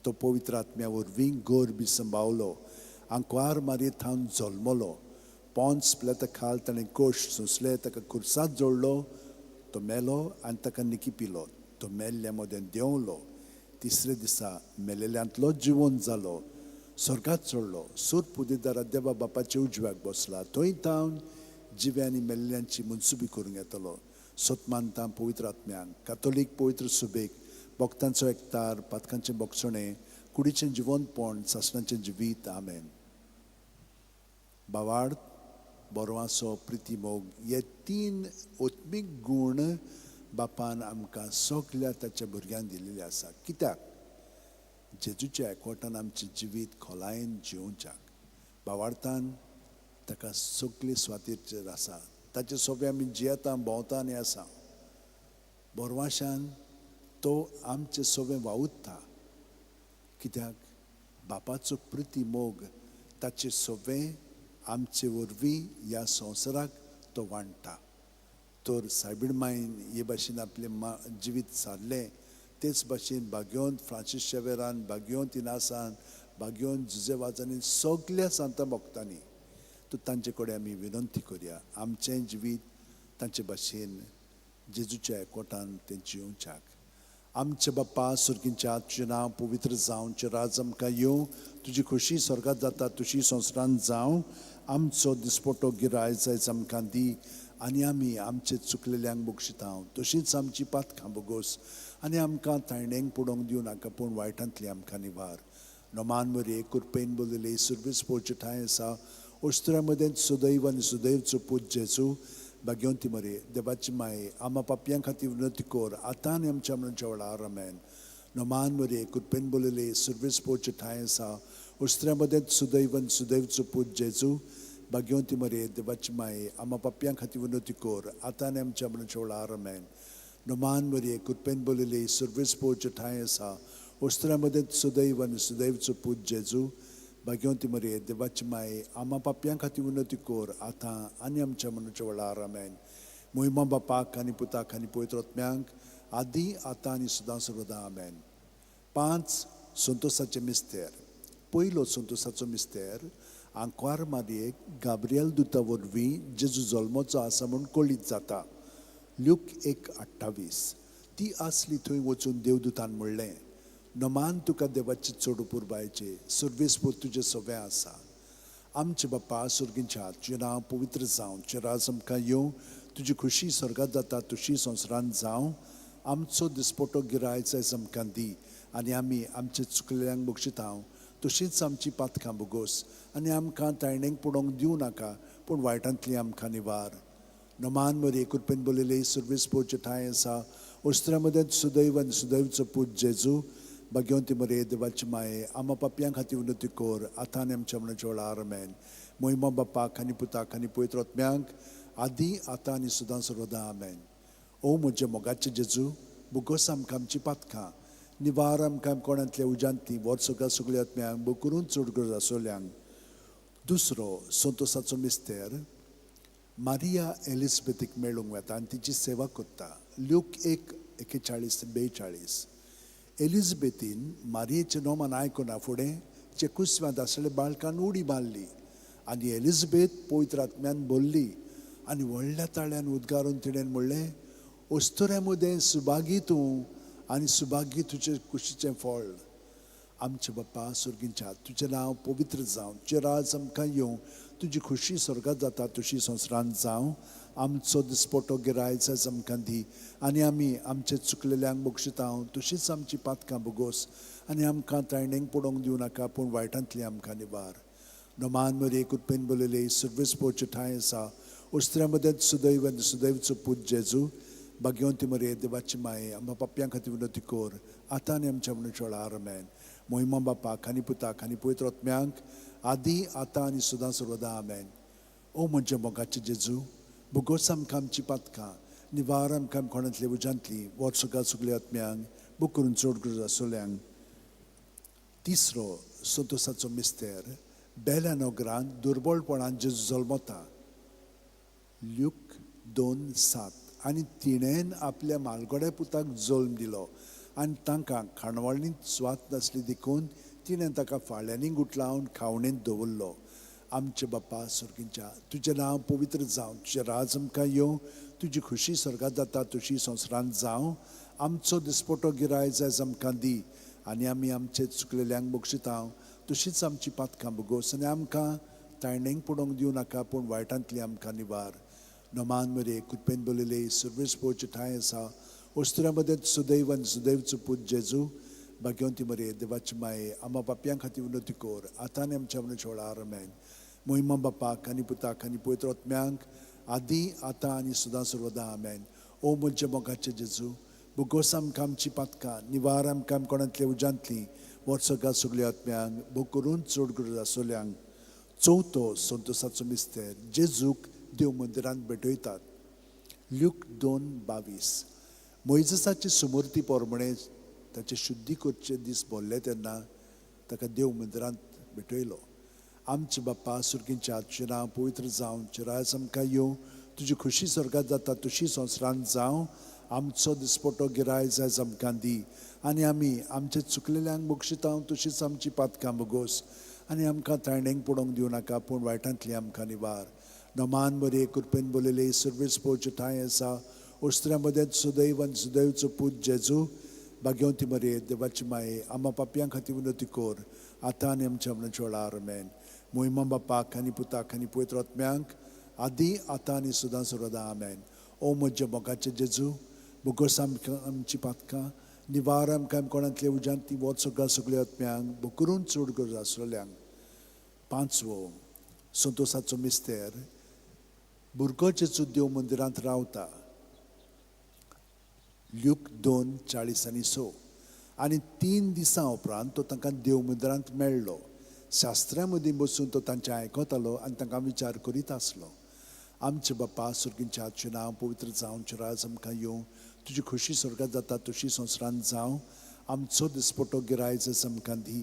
तो पवित्र आत्म्या वरवीं गोर बी संभावलो. आंकवार मारयेंत थावन जल्मलो. पोंच पिलाता खाल ताणें कोश्ट सोंसले, ताका खुर्सांत जोडलो. तो मेलो आनी ताका निकी पिलो. तो मेल्ल्या मोदें देंवलो. तिसरे दिसा मेलेल्यांतलो जिवंत जालो. स्वर्गांत चडलो. सूर पुदिदारा देवा बापाच्या उजव्याक बसला. थंय थावन जिवे आनी मेल्ल्यांची मनसुबी करूंक येतलो. सोतमानता पवित्र आत्म्यांक, कातोलीक पवित्र सुबेक, भक्तांचो एकतार, पातकांचें बोगसणें, कुडीचें जिवंतपण, सासणाचें जिवीत. आमेन. बावार्द, बोरवांसो, प्रिती मोग हे 3 ओत्मीक गूण बापान आमकां सगल्या ताच्या भुरग्यांक दिलेले आसा. कित्याक? जेजूच्या एकवटान आमचें जिवीत खोलायेन जिवच्याक. बावार्थान ताका सगळी स्वातीचेर आसा. ताचे सोबे आमी जियेता, भोंवता आनी आसा. बोरवाशान तो आमचें सोबें वावुरता. कित्याक? बापाचो प्रिती मोग ताचे सोबें आमचे वरवीं ह्या संवसाराक तो वांडटा. तर सायबीण मायन हे भाशेन आपले जिवीत सारलें तेच भाशेन भाग्योन फ्रांसीस शेवेरान, भाग्योन तिनासान, भाग्योन जुजेवाजांनी सगळ्या सांता भक्तांनी तो तांचे कडेन आमी विनंती करया आमचें जिवीत तांचे भाशेन जेजूच्या एकवटान तें जिवच्याक. आमचे बाप्पा सुर्गींच्या तुजें नांव पवित्र जावं, तुजें राज आमकां येवं, तुजी खोशी स्वर्गांत जाता तशी संवसारांत जावं. आमचो दिसपट्टो गिरायज आयज आमकां दी आनी आमी आमचे चुकलेल्यांक बक्षितांव तशींच आमची पातकां बोगोस आनी आमकां तायणेंक पडोवंक दिवं नाका पूण वायटांतली आमकां निवार. नोमान मरे कुरपेन बोलिले सुरवेस पोवचे ठांय आसा ओस्त्रा मदें सुदैव आनी सुदैवचो पूत जेजू भाग्यवंती मरे देवाची माये आमा पापयां खातीर विनंती कोर आतां आनी आमच्या मरणाच्या वेळार आमेन. नोमान मरे कुरपेन बोलिले सुरवेस पोवचे ठांय आसा ओस्त्रा मदें सुदैव आनी सुदैवचो पूत जेजू भाग्यवंती मरे देवाची माये आमा पापयां खातीर विनंती कोर आतां आनी आमच्या मरणाच्या वेळार आमेन. नोमान मरे कुरपेन बोलिले सुरवेस पोवचे ठांय आसा ओस्त्रा मदें सुदैव आनी सुदैवचो पूत जेजू भाग्यवंती मरे देवाची माये आमा पापयां खातीर विनंती कोर आतां आनी आमच्या मरणाच्या वेळार आमेन. मोहिमा बापाक आनी पुताक आनी पवित्र आत्म्यांक आदी आतां आनी सदां सर्वदा आमेन. 5 संतोसाचे मिस्तेर. पयलो संतोसाचो मिस्तेर आंकवार मारयेक गाब्रियल दुता वरवीं जेजू जल्मोचो आसा म्हूण कळीत जाता. ल्यूक 1:28. ती आसली थंय वचून देवदुतान म्हणलें नोमान तुका देवाची चड पुरबायचे सुरवेस पोत तुजें सवें आसा. आमचे बाप्पा सुर्गींच्या तुजें नांव पवित्र जावं, तुजें राज आमकां येवं, तुजी खुशी स्वर्गांत जाता तशी संवसारांत जावं. आमचो दिसपट्टो गिरायज आयज आमकां दी आनी आमी आमचे चुकलेल्यांक बक्षितांव तशींच आमची पातकां बोगोस आनी आमकां तायणेंक पडोवंक दिवं नाका पूण वायटांतली आमकां निवार. नोमान मरे कुरपेन बोलिले सुरवेस पोवचे ठांय आसा ओस्त्रा मदें सुदैव आनी सुदैवचो पूत जेजू भाग्यवंती मरे देवाची माये आमा पापयां खातीर विनंती कोर आतां आनी आमच्या मरणाच्या वेळार आमेन. मोहिमा बापाक आनी पुताक आनी पवित्र आत्म्यांक आदी आतां आनी सदां सर्वदा आमेन. ओ म्हजे मोगाचे जेजू बोगोस आमकां आमची पातकां निवार आमकां कोणांतल्या उज्यांतली वर्सोगा सगळ्या आत्म्यांक बो करून चड गरज आसोल्यांक. दुसरो संतोसाचो मिस्तेर मारिया एलिझबेथीक मेळूंक वता आनी तिची सेवा करता. ल्यूक 1:41-42. एलिझबेथीन मारियेचें नोमान आयकुना फुडें चेकुस्व्यांत आसलेल्या बाळकान उडी मारली आनी एलिझबेथ पवित्र आत्म्यान बोल्ली आनी व्हडल्या ताळ्यान उद्गारून तिणें म्हणलें ओस्तोऱ्या मदें सुभागी तूं आनी सुभागी तुजें कुशीचें फळ. आमचे बाप्पा सुर्गींच्या तुजें नांव पवित्र जावं, तुजें राज आमकां येवं, तुजी खुशी स्वर्गांत जाता तशी संवसारांत जावं. आमचो दिसपट्टो गिरायज आयज आमकां दी आनी आमी आमचे चुकलेल्यांक बक्षितांव तशींच आमची पातकां बोगोस आनी आमकां तायणेंक पडोवंक दिवं नाका पूण वायटांतली आमकां निवार. नोमान मरे कुरपेन बोलिले सुरवेस पोवचे ठांय आसा ओस्त्रा मदें सुदैव आनी सुदैवचो पूत जेजू भाग्यवंती मरे देवाची माये आमच्या पापयां खातीर विनंती कोर आतां आनी आमच्या मरणाच्या वेळार आमेन. मोहिमा बापाक आनी पुताक आनी पवित्र आत्म्यांक आदी आतां आनी सदां सर्वदा आमेन. ओ म्हजे मोगाचे जेजू बोगोस आमकां आमची पातकां निवार आमकां कोणांतले उज्यांतली वर्सोगा सगळ्या आत्म्यांक बो करून चड गरज आसोल्यांक. तिसरो संतोसाचो मिस्तेर बेल्या नोगरांत दुर्बळपणान जेजू जल्मता. ल्यूक 2:7. आनी तिणेन आपल्या मालगोड्या पुताक जल्म दिलो आनी तांकां खाणवाळींत स्वात नासली देखून तिणें ताका फाळ्यांनी गुटलावन खावणेंत दवरलो. आमचे बाप्पा सुर्गींच्या तुजें नांव पवित्र जावं, तुजें राज आमकां येवं, तुजी खुशी स्वर्गांत जाता तशी संवसारांत जावं. आमचो दिसपट्टो गिरायज आयज आमकां दी आनी आमी आमचे चुकलेल्यांक बक्षितांव तशींच आमची पातकां बोगोस आनी आमकां तायणेंक पडोवंक दिवं नाका पूण वायटांतली आमकां निवार. नोमान मरे कुरपेन बोलिले सुरवेस पोवचे ठांय आसा ओस्त्रा मदें सुदैव आनी सुदैवचो पूत जेजू भाग्यवंती मरे देवाची माये आमा पापयां खातीर विनंती कोर आतां आनी आमच्या मरणाच्या वेळार आमेन. मोहिमा बापाक आनी पुताक आनी पवित्र आत्म्यांक आदी आतां आनी सदां सर्वदा आमेन. ओ म्हजे मोगाचे जेजू बोगोस आमकां आमची पातकां निवार आमकां कोणांतल्या उज्यांतली वर्सोगा सगळ्या आत्म्यांक बो करून चड गरज आसोल्यांक. चवथो संतोसाचो मिस्तेर जेजूक देव मंदिरांत भेटयतात. ल्यूक 2:22. मोइजेसाचे सुमूर्ती पोरमणें ताचे शुद्धी करचे दीस भरले तेन्ना ताका देव मंदिरांत भेटयलो. आमचे बाप्पा सुर्गींच्या तुझें नांव पवित्र जावं चिरायस आमकां येवं तुजी खुशी स्वर्गात जाता तशी संवसारांत जावं आमचो दिसपटो गिरायज आयज आमकां दी आनी आमी आमचे चुकलेल्यांक बक्षिता तशीच आमची पातकां बगोस आनी आमकां ताळणेक पडोवंक दिवं नाका पूण वायटांतली आमकां निवार नमान बरे कृपेन बोलले सर्वीस पोवचे ठांय आसा उस्त्र्या मदें सुदैव आनी सुदैवचो पूत जेजू भाग्यवंती मरे देवाची माये आम्हा पापयां खातीर विनोती कोर आतां आनी आमच्या मनाच्या वेळार आमेन मोहिमा बापाक आनी पुताक आनी पवित्र आत्म्यांक आदी आतां आनी सुदां सर्वदा आमेन ओ म्हज्या मोगाचे जेजू बुगोस आमकां आमची पातकां निवार आमकां कोणांतले उज्यांत ती वोत सगळ्या आत्म्यांक बुकरून चड गरज आसलेल्यांक पांचवो संतोसाचो मिस्तेर भुरगो जेजू देव मंदिरांत रावता ल्यूक 2:40-6 आनी 3 दिसां उपरांत तो तांकां देव मंदिरांत मेळ्ळो शास्त्रां मदीं बसून तो तांचें आयकतालो आनी तांकां विचार करीत आसलो आमचे बाप्पा सुर्गींच्या तुजें नांव पवित्र जावं चिरायज आमकां येवं तुजी खुशी स्वर्गात जाता तशी संवसारांत जावं आमचो दिसपटो गिरायज आमकां दी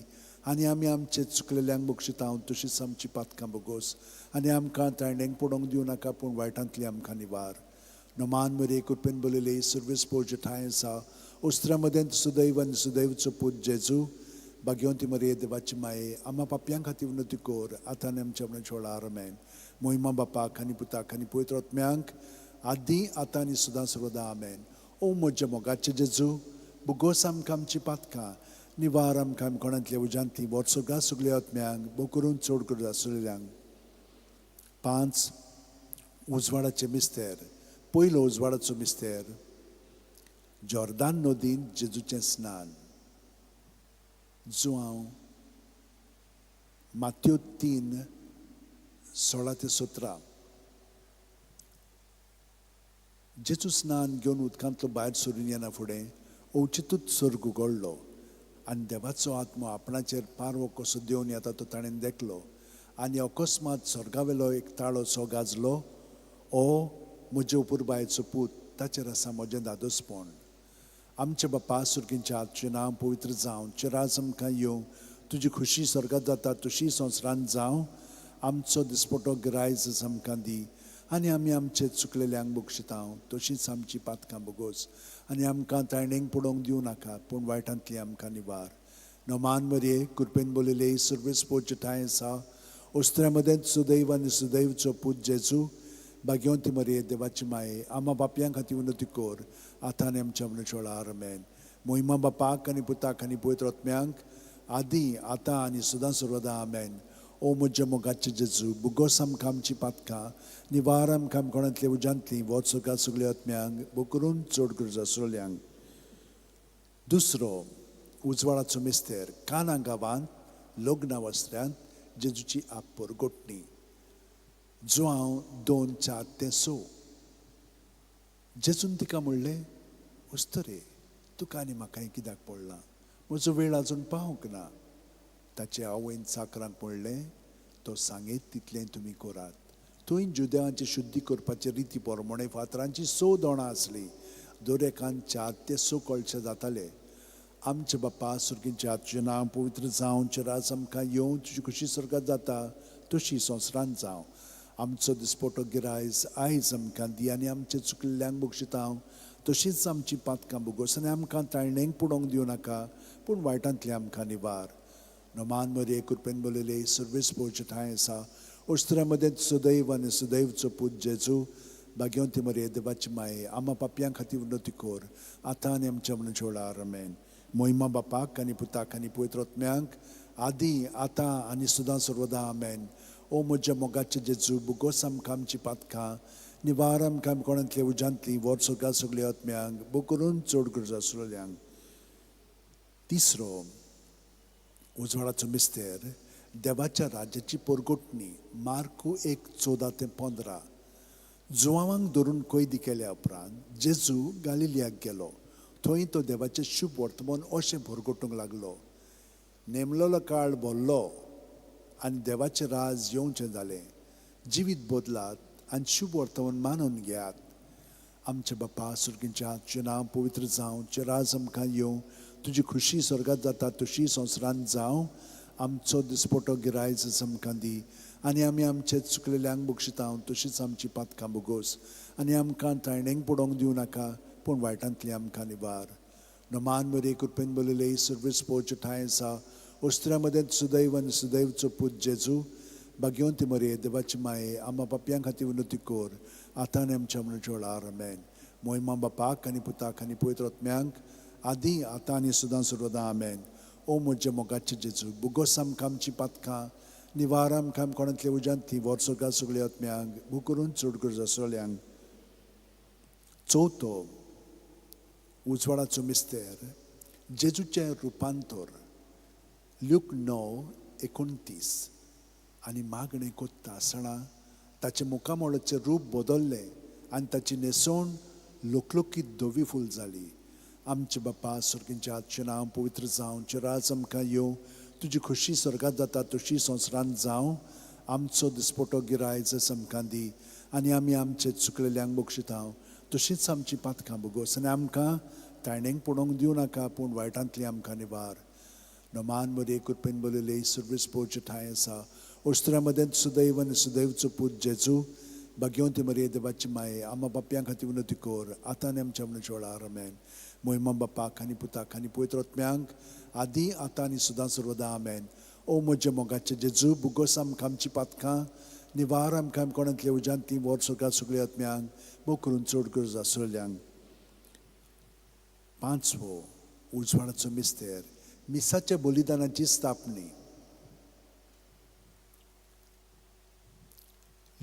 आनी आमी आमचे चुकलेल्यांक बक्षिता तशीच आमची पातकां बगोस आनी आमकां ताळणेक पडोवंक दिवं नाका पूण वायटांतली आमकां निवार नमान मरे कृपेन बोलले सर्वीस पोवचे ठांय आसा उस्त्र्या मदें सुदैव आनी सुदैवचो पूत जेजू भाग्यवंती मरे देवाची माये आम्हा पापयां खातीर विनोती कोर आतां आनी आमच्या मनाच्या वेळार आमेन मोहिमा बापाक आनी पुताक आनी पवित्र आत्म्यांक आदी आतां आनी सुदां सर्वदा आमेन ओ म्हज्या मोगाचे जेजू बुगोस आमकां आमची पातकां निवार आमकां कोणांतल्या उज्यांती वोट सगळ्या आत्म्यांक बो करून चड गरज आसलेल्यांक 5 उजवाडाचें मिस्तेर पयलो उजवाडाचो मिस्तेर जॉर्दान नदींत जेजूचें स्नान जो हांव मात्यो 3:16-17 जेजू स्नान घेवन उदकांतलो भायर सरून येना फुडें ओचितूच सर्ग उगडलो आनी देवाचो आत्मो आपणाचेर पारवो कसो देवन येता तो ताणें देखलो आनी अकस्मात स्वर्गावेलो एक ताळो सो गाजलो ओ म्हजे उपुरबायेचो पूत ताचेर आसा म्हजें दादोसपण आमचे बाप्पा सुर्गींच्या तुजें नांव पवित्र जावं चिरायज आमकां येवं तुजी खुशी स्वर्गात जाता तशी संवसारांत जावं आमचो दिसपटो गिरायज आमकां दी आनी आमी आमचे चुकलेल्यांक बक्षिता तशीच आमची पातकां बगोस आनी आमकां ताळणेक पडोवंक दिवं नाका पूण वायटांतली आमकां निवार नमान मरे कृपेन बोलले सर्वीस पोवचे ठांय आसा उस्त्र्या मदें सुदैव आनी सुदैवचो पूत जेजू भाग्यवंती मरे देवाची माये आम्हा बापयां खातीर विनोती कोर आतां आनी आमच्या मनाच्या वेळार आमेन मोहिमा बापाक आनी पुताक आनी पवित्र आत्म्यांक आदी आतां आनी सुदां सर्वदा आमेन ओ म्हज्या मोगाचे जेजू बुगोस आमकां आमची पातकां निवार आमकां कोणांतले उज्यांतली वोत सगळ्या आत्म्यांक बो करून चड गरज आसलेल्यांक दुसरो उजवाडाचो मिस्तेर काना गांवांत लग्ना वस्त्र्यांत जेजूची आपपर गोठणी जो हांव 2:4-6 जेजून तिका म्हणलें उस्तरे तुका आनी म्हाकाय कित्याक पडलां म्हजो वेळ आजून पावूंक ना ताचे आवयन चाकरांक म्हणलें तो सांगीत तितलें तुमी करात थंय जुद्यांचे शुद्धी करपाचे रिती प्रमाणे फातरांची 6 दोणां आसलीं दर एकान 4-6 कळशे जाताले आमचे बाप्पा सुर्गींच्या तुजें नांव पवित्र जावं चिरायज आमकां येवं तुजी खुशी स्वर्गात जाता तशी संवसारांत जावं आमचो दिसपटो गिरायज आयज आमकां दी आनी आमचे चुकलेल्यांक बक्षिता तशीच आमची पातकां बगोस आनी आमकां ताळणेक पडोवंक दिवं नाका पूण वायटांतले आमकां निवार नमान मरे कृपेन बोलले सर्वीस पोवचे ठांय आसा उस्त्र्या मदें सुदैव आनी सुदैवचो पूत जेजू भाग्यवंती मरे देवाची माये आम्हा पापयां खातीर विनोती कोर आतां आनी आमच्या मनाच्या वेळार आमेन मोहिमा बापाक आनी पुताक आनी पवित्र आत्म्यांक आदी आतां आनी सुदां सर्वदा आमेन ओ म्हज्या मोगाचे जेजू बुगोस आमकां आमची पातकां निवार आमकां कोणांतले उज्यांतली वोट सगळ्या आत्म्यांक बो करून चड गरज आसलेल्यांक तिसरो उजवाडाचो मिस्तेर देवाच्या राज्याची परगोटणी मार्कू 1:14-15 जुवांवांक धरून कैदी केल्या उपरांत जेजू गालिलियाक गेलो थंय तो देवाचें शुभ वर्तमान अशें भरगोटूंक लागलो नेमलेलो काळ भरलो आनी देवाचें राज येवचें जालें जिवीत बदलात आनी शुभ वर्तमान मानून घेयात आमचे बाप्पा सुर्गींच्या तुजें नांव पवित्र जावं चिरायज आमकां येवं तुजी खुशी स्वर्गात जाता तशी संवसारांत जावं आमचो दिसपटो गिरायज आमकां दी आनी आमी आमचे चुकलेल्यांक बक्षिता तशीच आमची पातकां बोगोस आनी आमकां तायणेक पडोवंक दिवं नाका पूण वायटांतली आमकां निवार नमान बरे कृपेन बोलले सर्वीस पोवचे ठांय आसा ओस्त्र्यामध्ये सुदैव आनी सुदैवचो पूत जेजू भाग्यवंती मरे देवाची माये आम्हा पापयां खातीर विनोती कोर आतां आनी आमच्या मनच्या वेळार आमेन मोहिमा बापाक आनी पुताक आनी पवित्र आत्म्यांक आदी आतां आनी सदां सर्वदा आमेन ओ म्हज्या मोगाचे जेजू बुगोस आमकां आमची पातकां निवार आमकां कोणांतले उजांतली वर्सोगा सगळ्या आत्म्यांक बू करून चड गरज आसलेल्यांक चवथो उजवाडाचो मिस्तेर जेजूचें रुपांतर ल्यूक 9:29 आनी मागणें कोत्ता आसतना ताचे मुखामोळाचें रूप बदल्लें आनी ताची न्हेसोण लोकलोकीत धवी फूल जाली आमचे बापा सुर्गींच्या आजचें नांव पवित्र जावं चिराज आमकां येवं तुजी खुशी स्वर्गांत जाता तशी संवसारांत जावं आमचो दिसपटो गिरायज आमकां दी आनी आमी आमचे चुकलेल्यांक बक्षिता तशीच आमची पातकां बोगोस आनी आमकां तायणेक पडोवंक दिवं नाका पूण वायटांतली आमकां निवार नमान मरे कृपेन बोलले सर्वीस पोवचे ठांय आसा ओस्त्र्यामध्ये सुदैव आनी सुदैवचो पूत जेजू भाग्यवंती मरे देवाची माये आम्हा बापयां खातीर विनोती कोर आतां आनी आमच्या मनच्या वेळार आमेन मोहिमा बापाक आनी पुताक आनी पवित्र आत्म्यांक आदी आतां आनी सदां सर्वदा आमेन ओ म्हज्या मोगाचे जेजू बुगोस आमकां आमची पातकां निवार आमकां कोणांतले उजांतली वर सगळ्या सगळ्या आत्म्यांक बो करून चड गरज आसलेल्यांक पांचवो उजवाडाचो मिस्तेर मिसाच्या बलिदानाची स्थापणी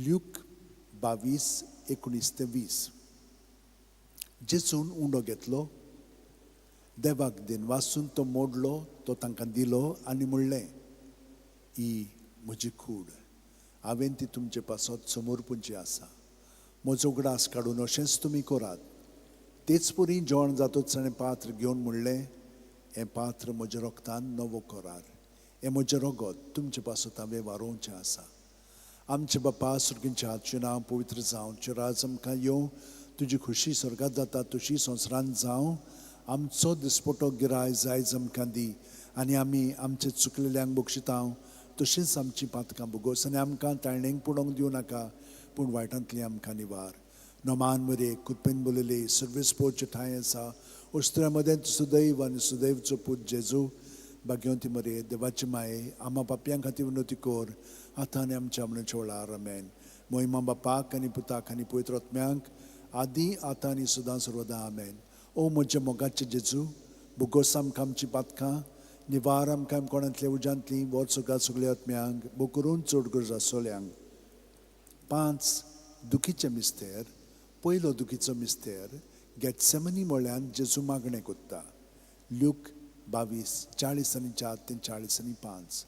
ल्यूक 22:19-20 जेजून उंडो घेतलो देवाक दिनवासून तो मोडलो तो तांकां दिलो आनी म्हणलें ही म्हजी कूड हांवें ती तुमचे पासत समोर पुंजी आसा म्हजो उगडास काडून अशेंच तुमी करात तेच परी जेवण जातूच ताणें पात्र घेवन म्हणलें हें पात्र म्हज्या रोगतान नवो करार हें म्हजें रगत तुमचे पासत हांवें वारोवचें आसा आमचे बापा सुर्गींच्या आजचें नांव पवित्र जावं चिराज आमकां येवं तुजी खुशी स्वर्गांत जाता तशी संवसारांत जावं आमचो दिसपटो गिरायज आयज आमकां दी आनी आमी आमचे चुकलेल्यांक बक्षिता तशीच आमची पातकां बोगोस आनी आमकां तायणेक पडोवंक दिवं नाका पूण वायटांतली आमकां निवार नमान मरे कृपेन बोलले सर्वीस पोवचे ठांय आसा ओस्त्र्यामध्ये सुदैव आनी सुदैवचो पूत जेजू भाग्यवंती मरे देवाची माये आम्हा पापयां खातीर विनोती कोर आतां आनी आमच्या मनच्या वेळार आमेन मोहिमा बापाक आनी पुताक आनी पवित्र आत्म्यांक आदी आतां आनी सदां सर्वदा आमेन ओ म्हज्या मोगाचे जेजू बुगोस आमकां आमची पातकां निवार आमकां कोणांतले उजांतली वर सगळ्या सगळ्या आत्म्यांक बो करून चड गरज आसलेल्यांक 5 दुखीचे मिस्तेर पयलो दुखीचो मिस्तेर गेत्सेमनी म्हळ्यान जेजू मागणें कोत्ता ल्यूक 22:40-4-40-5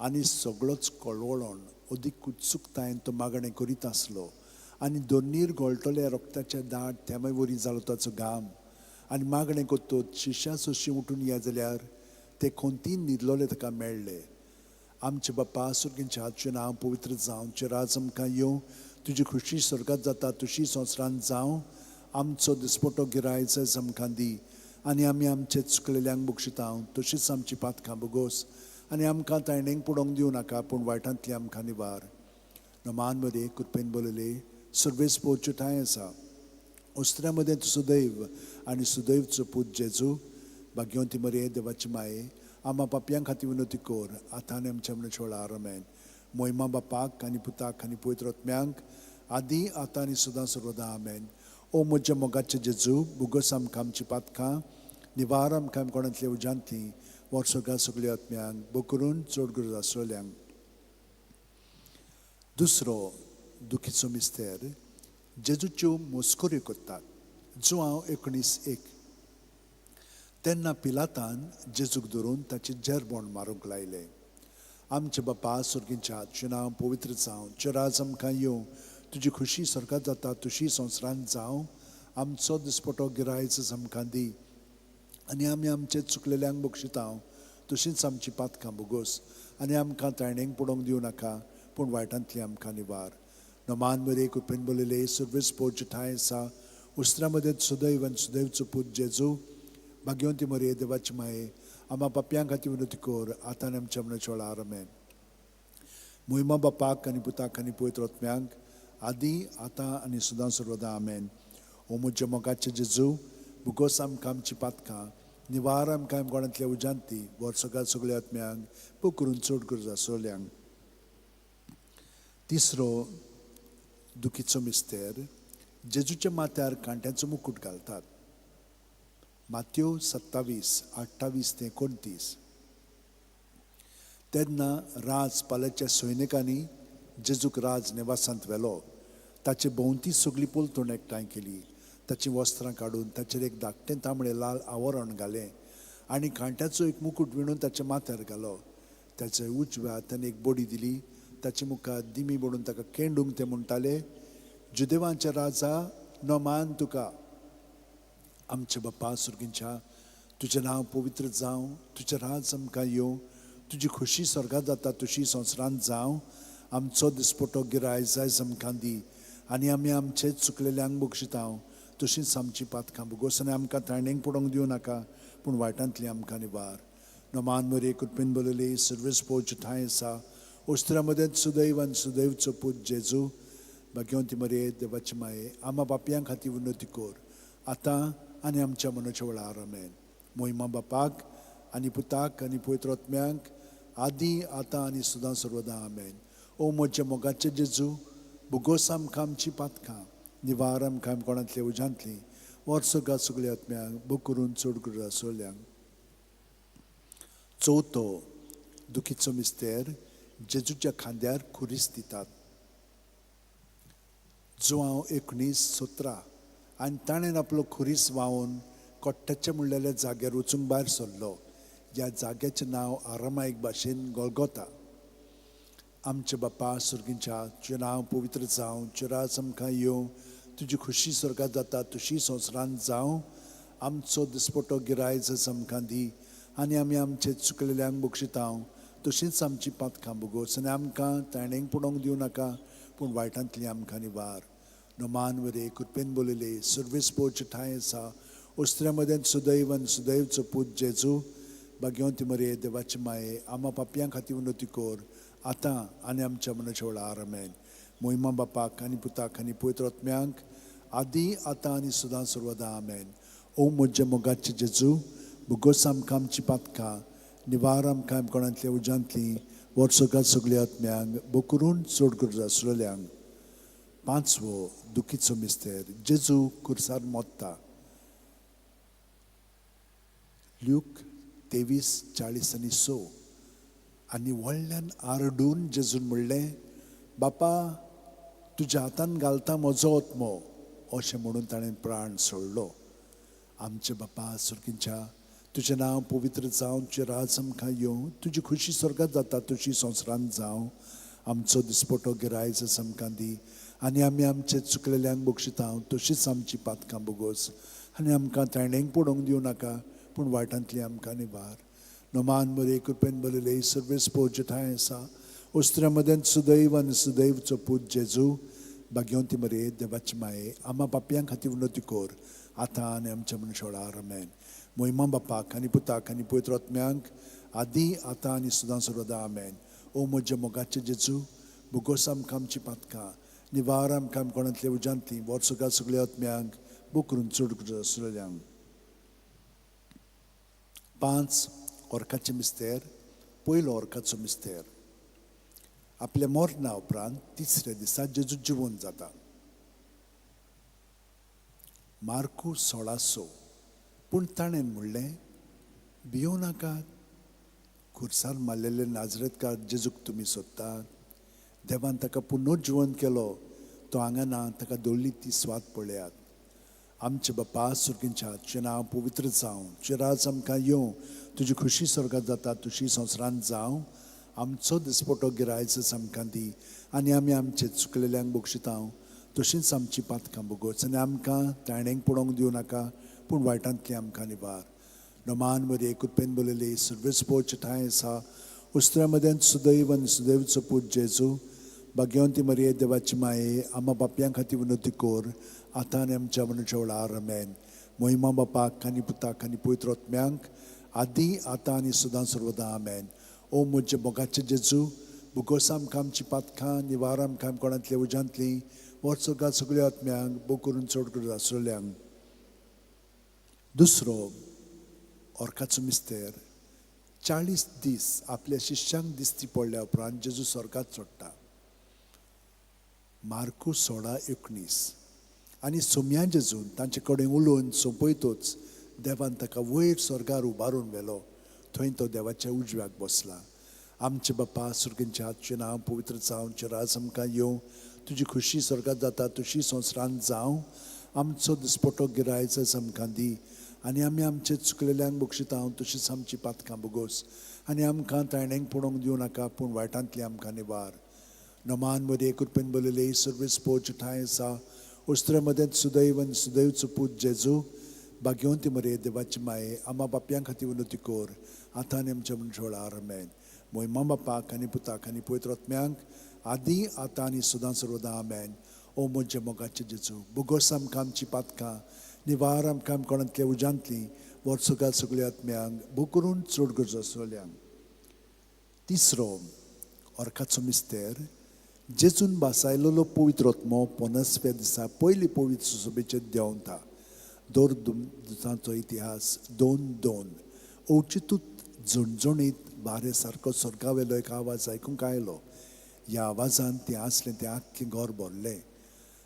आनी सगळोच कळवळोन अदीक उत्सुकतायेन तो मागणें करीत आसलो आनी दोनीर गळटले रोगताचे दाट तेमय वरी जालो ताचो घाम आनी मागणें कोत्तोच शिश्या सोशी उठून या जाल्यार ते खोंतीन न्हिदलोले ताका मेळ्ळे आमचे बापा सुर्गींच्या आजचें नांव पवित्र जावं चिराज आमकां येवं तुजी खुशी स्वर्गांत जाता तशी संवसारांत जावं आमचो दिसपटो गिरायज आमकां दी आनी आमी आमचे चुकलेल्यांक बक्षिता तशीच आमची पातकां बोगोस आनी आमकां तायणेक पडोवंक दिवं नाका पूण वायटांतली आमकां निवार नमान मरे कृपेन बोलले सर्वेस पोवचे ठांय आसा ओस्त्र्यामध्ये सुदैव आनी सुदैवचो पूत जेजू भाग्यवंती मरे देवाची माये आम्हा पापयां खातीर विनोती कोर आतां आनी आमच्या मनच्या वेळार आमेन मोहिमा बापाक आनी पुताक आनी पवित्र आत्म्यांक आदी आतां आनी सदां सर्वदा आमेन ओ म्हज्या मोगाचे जेजू बुगोस आमकां आमची पातकां निवार आमकां कोणांतले उजांतली वर सगळ्या सगळ्या आत्म्यांक बो करून चड गरज आसलेल्यांक दुसरो दुखीचो मिस्तेर जेजूच्यो मोस्कोऱ्यो कोत्तात जो हांव 19:1 तेन्ना पिलातान जेजूक धरून ताचे जेरबोण मारूंक लायलें आमचे बापा सुर्गींच्या आजचें नांव पवित्र जावं चिराज आमकां येवं तुजी खुशी स्वर्गांत जाता तशी संवसारांत जावं आमचो दिसपटो गिरायज आमकां दी आनी आमी आमचे चुकलेल्यांक बक्षिता तशीच आमची पातकां बोगोस आनी आमकां तायणेक पडोवंक दिवं नाका पूण वायटांतली आमकां निवार नमान मरे कृपेन बोलले सर्वेस पोवचे ठांय आसा उस्त्र्यामध्ये सुदैव आनी सुदैवचो पूत जेजू भाग्यवंती मरे देवाची माये आम्हा पापयां खातीर विनोती कोर आतां आनी आमच्या मनाच्या वेळार आमेन. मोहिमा बापाक आनी पुताक आनी पवित्र आत्म्यांक आदी आतां आनी सदां सर्वदा आमेन. ओ म्हज्या मोगाचें जेजू, भुगोस आमकां आमची पातकां, निवार आमकां गोंयांतल्या उजांती, वर्सोगाल सगळ्या आत्म्यांक पू करून चड गरजा सोल्यांक. तिसरो दुखीचो मिस्तेर, जेजूच्या माथ्यार कांट्याचो मुकूट घालतात. माथ्यो 27:28-29. तेन्ना राजपालाच्या सैनिकांनी जेजूक राज निवासांत व्हेलो. ताचे भोंवती सगळी पलतून एकठांय केली. ताची वस्त्रां काडून ताचेर एक धाकटें तांबडें लाल आवरण घालें आनी कांट्याचो एक मुकूट विणून ताच्या माथ्यार घालो. ताच्या उजव्या हातान एक बडी दिली. ताच्या मुखार दिमी बडून ताका केंडूंक ते म्हणटाले, जुदेवांच्या राजा नमान तुका. आमचे बापा सुर्गींच्या, तुजें नांव पवित्र जावं, तुजें राज आमकां येवं, तुजी खुशी स्वर्गांत जाता तशी संवसारांत जावं. आमचो दिसपटो गिराय जायज आमकां दी आनी आमी आमचे चुकलेल्यांक बक्षितांव, तशींच आमची पातकां भुगोस आनी आमकां तायणेक पडोवंक दिवं नाका, पूण वायटांतली आमकां निवार. नमान मरे कृपेन बोलले सर्वेस पोच ठांय आसा. उस्त्रा मदें सुदैव आनी सुदैवचो पूत जेजू, भाग्यवंती मरे देवाची माये, आम्हा पापयां खातीर विनोती कोर आतां आनी आमच्या मनाच्या वेळार आमेन. मोहिमा बापाक आनी पुताक आनी पवित्र आत्म्यांक आदी आतां आनी सदां सर्वदा आमेन. ओ म्हजे मोगाचे जेजू, भुगोस आमकां आमची पातकां, निवार आमकां कोणांतले उजांतली, वर्सोगाल सगळ्या आत्म्यांक बूक करून चड गरजा सोल्यांक. चवथो दुखीचो मिस्तेर, जेजूच्या खांद्यार खुरीस दितात. जुवांव 19:17. आनी ताणें आपलो खुरीस व्हांवून कोट्ट्याचे म्हणलेल्या जाग्यार वचूंक भायर सरलो. ह्या जाग्याचें नांव आरामायक भाशेन गोल्गोथा. आमचे बापा सुर्गींच्या, तुजें नांव पवित्र जावं, तुजें राज आमकां येवं, तुजी खुशी स्वर्गांत जाता तशी संवसारांत जावं. आमचो दिसपटो गिराय जस आमकां दी आनी आमी आमचे चुकलेल्यांक बक्षितांव, तशींच आमची पातकां भुगोस आनी आमकां तायणेक पडोवंक दिवं नाका, पूण वायटांतली आमकां निवार. नमान वरे कृपेन बोलले सर्वेस पोच ठांय आसा. उस्त्र्या मदें सुदैव आनी सुदैवचो पूत जेजू, भाग्यवंती मरे देवाची माये, आम्हा पापयां खातीर विनोती कोर आतां आनी आमच्या मनाच्या वेळार आमेन. मोहिमा बापाक आनी पुताक आनी पवित्र आत्म्यांक आदी आतां आनी सदां सर्वदा आमेन. ओ म्हजे मोगाचे जेजू, भुगोस आमकां आमची पातकां, निवार आमकां कोणांतल्या उजांतली, वर्सोगाल सगळ्या आत्म्यांक बूक करून चड गरजा आसलेल्यांक. पांचवो दुखीचो मिस्तेर, जेजू खुर्सार मोत्ता. ल्यूक 23:40-6. आनी व्हडल्यान आरडून जेजून म्हणलें, बापा तुज्या हातान घालता म्हजो आत्मो, अशें म्हणून ताणें प्राण सोडलो. आमचे बापा सुर्गींच्या, तुजें नांव पवित्र जावं, तुजें राज आमकां येवं, तुजी खुशी स्वर्गांत जाता तशी संवसारांत जावं. आमचो दिसपटो गिराय जस आमकां दी आनी आमी आमचे चुकलेल्यांक बक्षितांव, तशींच आमची पातकां भुगोस आनी आमकां तायणेक पडोवंक दिवं नाका, पूण वायटांतली आमकां निवार. नमान मरे कृपेन बोलले सर्वेस पोच ठांय आसा. उस्त्र्या मदें सुदैव आनी सुदैवचो पूत जेजू, भाग्यवंती मरे देवाची माये, आम्हा पापयां खातीर विनोती कोर आतां आनी आमच्या मनाच्या वेळार आमेन. मोहिमा बापाक आनी पुताक आनी पवित्र आत्म्यांक आदी आतां आनी सदां सर्वदा आमेन. ओ म्हजे मोगाचे जेजू, भुगोस आमकां आमची पातकां, निवार आमकां कोणांतल्या उजांतली, वर्सोगाल सगळ्या आत्म्यांक बूक करून चड गरजा आसलेल्यांक. 5 ओर्काचे मिस्तेर, पयलो ओर्काचो मिस्तेर. आपल्या मरणा उपरांत तिसऱ्या दिसा जेजू जिवंत जाता. मार्कू 16:6. पूण ताणें म्हणलें, भियो नाकात, खुर्सार मारलेले नाजरेतकार जेजूक तुमी सोदतात. देवान ताका पुनर्जिवंत केलो, तो हांगा ना, ताका दवरली ती स्वात पळयात. आमचे बापा सुर्गींच्या, तुजें नांव पवित्र जावं, तुजें राज आमकां येवं, तुजी खुशी स्वर्गांत जाता तशी संवसारांत जावं. आमचो दिसपटो गिराय जस आमकां दी आनी आमी आमचे चुकलेल्यांक बक्षितांव, तशींच आमची पातकां भुगोस आनी आमकां तायणेक पडोवंक दिवं नाका, पूण वायटांतली आमकां निवार. नमान मरे कृपेन बोलले सर्वेस पोच ठांय आसा. उस्त्र्या मदें सुदैव आनी सुदैवचो पूत जेजू, भाग्यवंती मरे देवाची माये, आम्हा पापयां खातीर विनोती कोर आतां आनी आमच्या मनाच्या वेळार आमेन. मोहिमा बापाक आनी पुताक आनी पवित्र आत्म्यांक आदी आतां आनी सदां सर्वदा आमेन. ओ म्हजे मोगाचे जेजू, बुगोस आमकां आमची पातकां, निवार आमकां कोणांतल्या उज्यांतली, वच सगळ्या सगळ्या आत्म्यांक बूक करून चड करून आसलेल्यांक. दुसरो ऑर्काचो मिस्तेर 40 दीस आपल्या शिश्यांक दिसती पडल्या उपरांत जेजू स्वर्गात चडटा. मार्कू 16:19. आनी सोम्या जेजून तांचे कडेन उलोवन सोंपयतूच देवान ताका वयर स्वर्गार उबारून व्हेलो. थंय तो देवाच्या उजव्याक बसला. आमचे बापा सुर्गींच्या हातचें नांव पवित्र जावं, राज आमकां येवं, तुजी खुशी स्वर्गात जाता तशी संवसारांत जावं. आमचो दिसपटो गिरायज आमकां दी, आनी आमी आमचे चुकलेल्यांक बक्षितांव तशीच आमची पातकां बुगोस, आनी आमकां तायणेक पडोवंक दिवं नाका, पूण वायटांतली आमकां निवार. नमान मरे कृपेन बोलले सर्वीस पोच ठाय आसा, उस्त्रे मदें सुदैव आनी सुदैवचो पूत जेजू, भाग्यवंती मरे देवाची माये, आमा बापयां खातीर विनोती कोर, आतां आनी आमच्या मनशाळार आमेन. मोहिमा बापाक आनी पुताक आनी पवित्र आत्म्यांक आदी आतां आनी सदां सर्वदा आमेन. ओ म्हजे मोगाचे जेजू, बुगोस आमकां आमची पातकां, निवार आमकां कोणांतल्या उज्यांतली, वर सगळ्या सगळ्या आत्म्यांक बूक करून चड गरजो आसलेल्यांक. तिसरो ऑर्काचो मिस्तेर जेजून बासायलेलो पवित्र आत्मो 50व्या दिसा पयली पवित्र सुसोबेचेर देंवता. दोर दुतांचो इतिहास 2:2. ओचितूत झणझणीत बारे सारको स्वर्गावेलो एक आवाज आयकूंक आयलो. ह्या आवाजान तें आसलें तें आख्खें घर भरलें.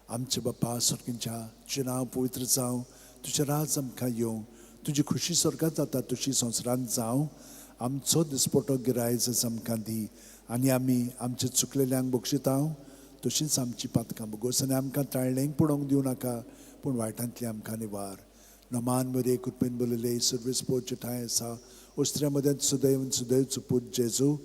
आमचे बापा स्वर्गींच्या तुजें नांव पवित्र जावं, तुजें राज आमकां येवं, तुजी खुशी स्वर्गात जाता तशी संवसारांत जावं. आमचो दिसपटो गिरायज आमकां दी, आनी आमी आमचे चुकलेल्यांक बक्षितांव तशींच आमची पातकां बुगोस, आनी आमकां ताळणेक पडोवंक दिवं नाका, पूण वायटांतली आमकां निवार. नमान मरे कृपेन बोलले सर्वीस पोच ठाय आसा, उस्त्र्या मदें सुदैव आनी सुदैवचो पूत जेजू,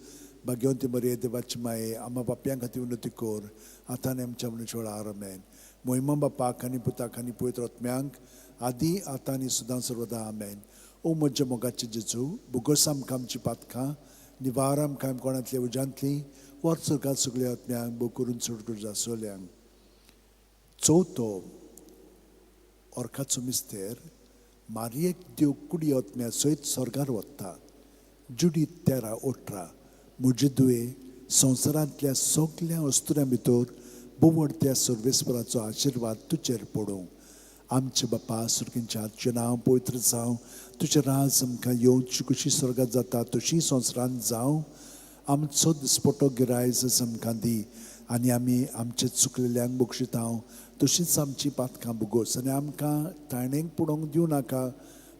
भाग्यवंती मरे देवाची माये, आमा बापयां खातीर विनोती कोर, आतां आनी आमच्या मनशाळार आमेन. मोहिमा बापाक आनी पुताक आनी पवित्र आत्म्यांक आदी आतां आनी सदां सर्वदा आमेन. ओ म्हजे मोगाचे जेजू, बुगोस आमकां आमची पातकां, निवार आमकां कोणांतल्या उज्यांतली, वर सगळ्या सगळ्या आत्म्यांक बूक करून चड गरज आसलेल्यांक. चवथो ऑर्काचो मिस्तेर मारयेक देव कुडी आत्म्या सयत स्वर्गार वता. जुडी 13:18. म्हजे दुवे संवसारांतल्या सगळ्या अस्तुऱ्यां भितर बुवड त्या सर्वेस्पराचो आशिर्वाद तुजेर पडूं. आमचे बापा सुर्गींच्या हातचें नांव पवित्र जावं, तुजें राज आमकां येवं, तुजी खुशी स्वर्गात जाता तशी संवसारांत जावं. आमचो दिसपटो गिरायज आमकां दी, आनी आमी आमचे चुकलेल्यांक बक्षितांव तशींच आमची पातकां बुगोस, आनी आमकां तायणेक पडोवंक दिवं नाका,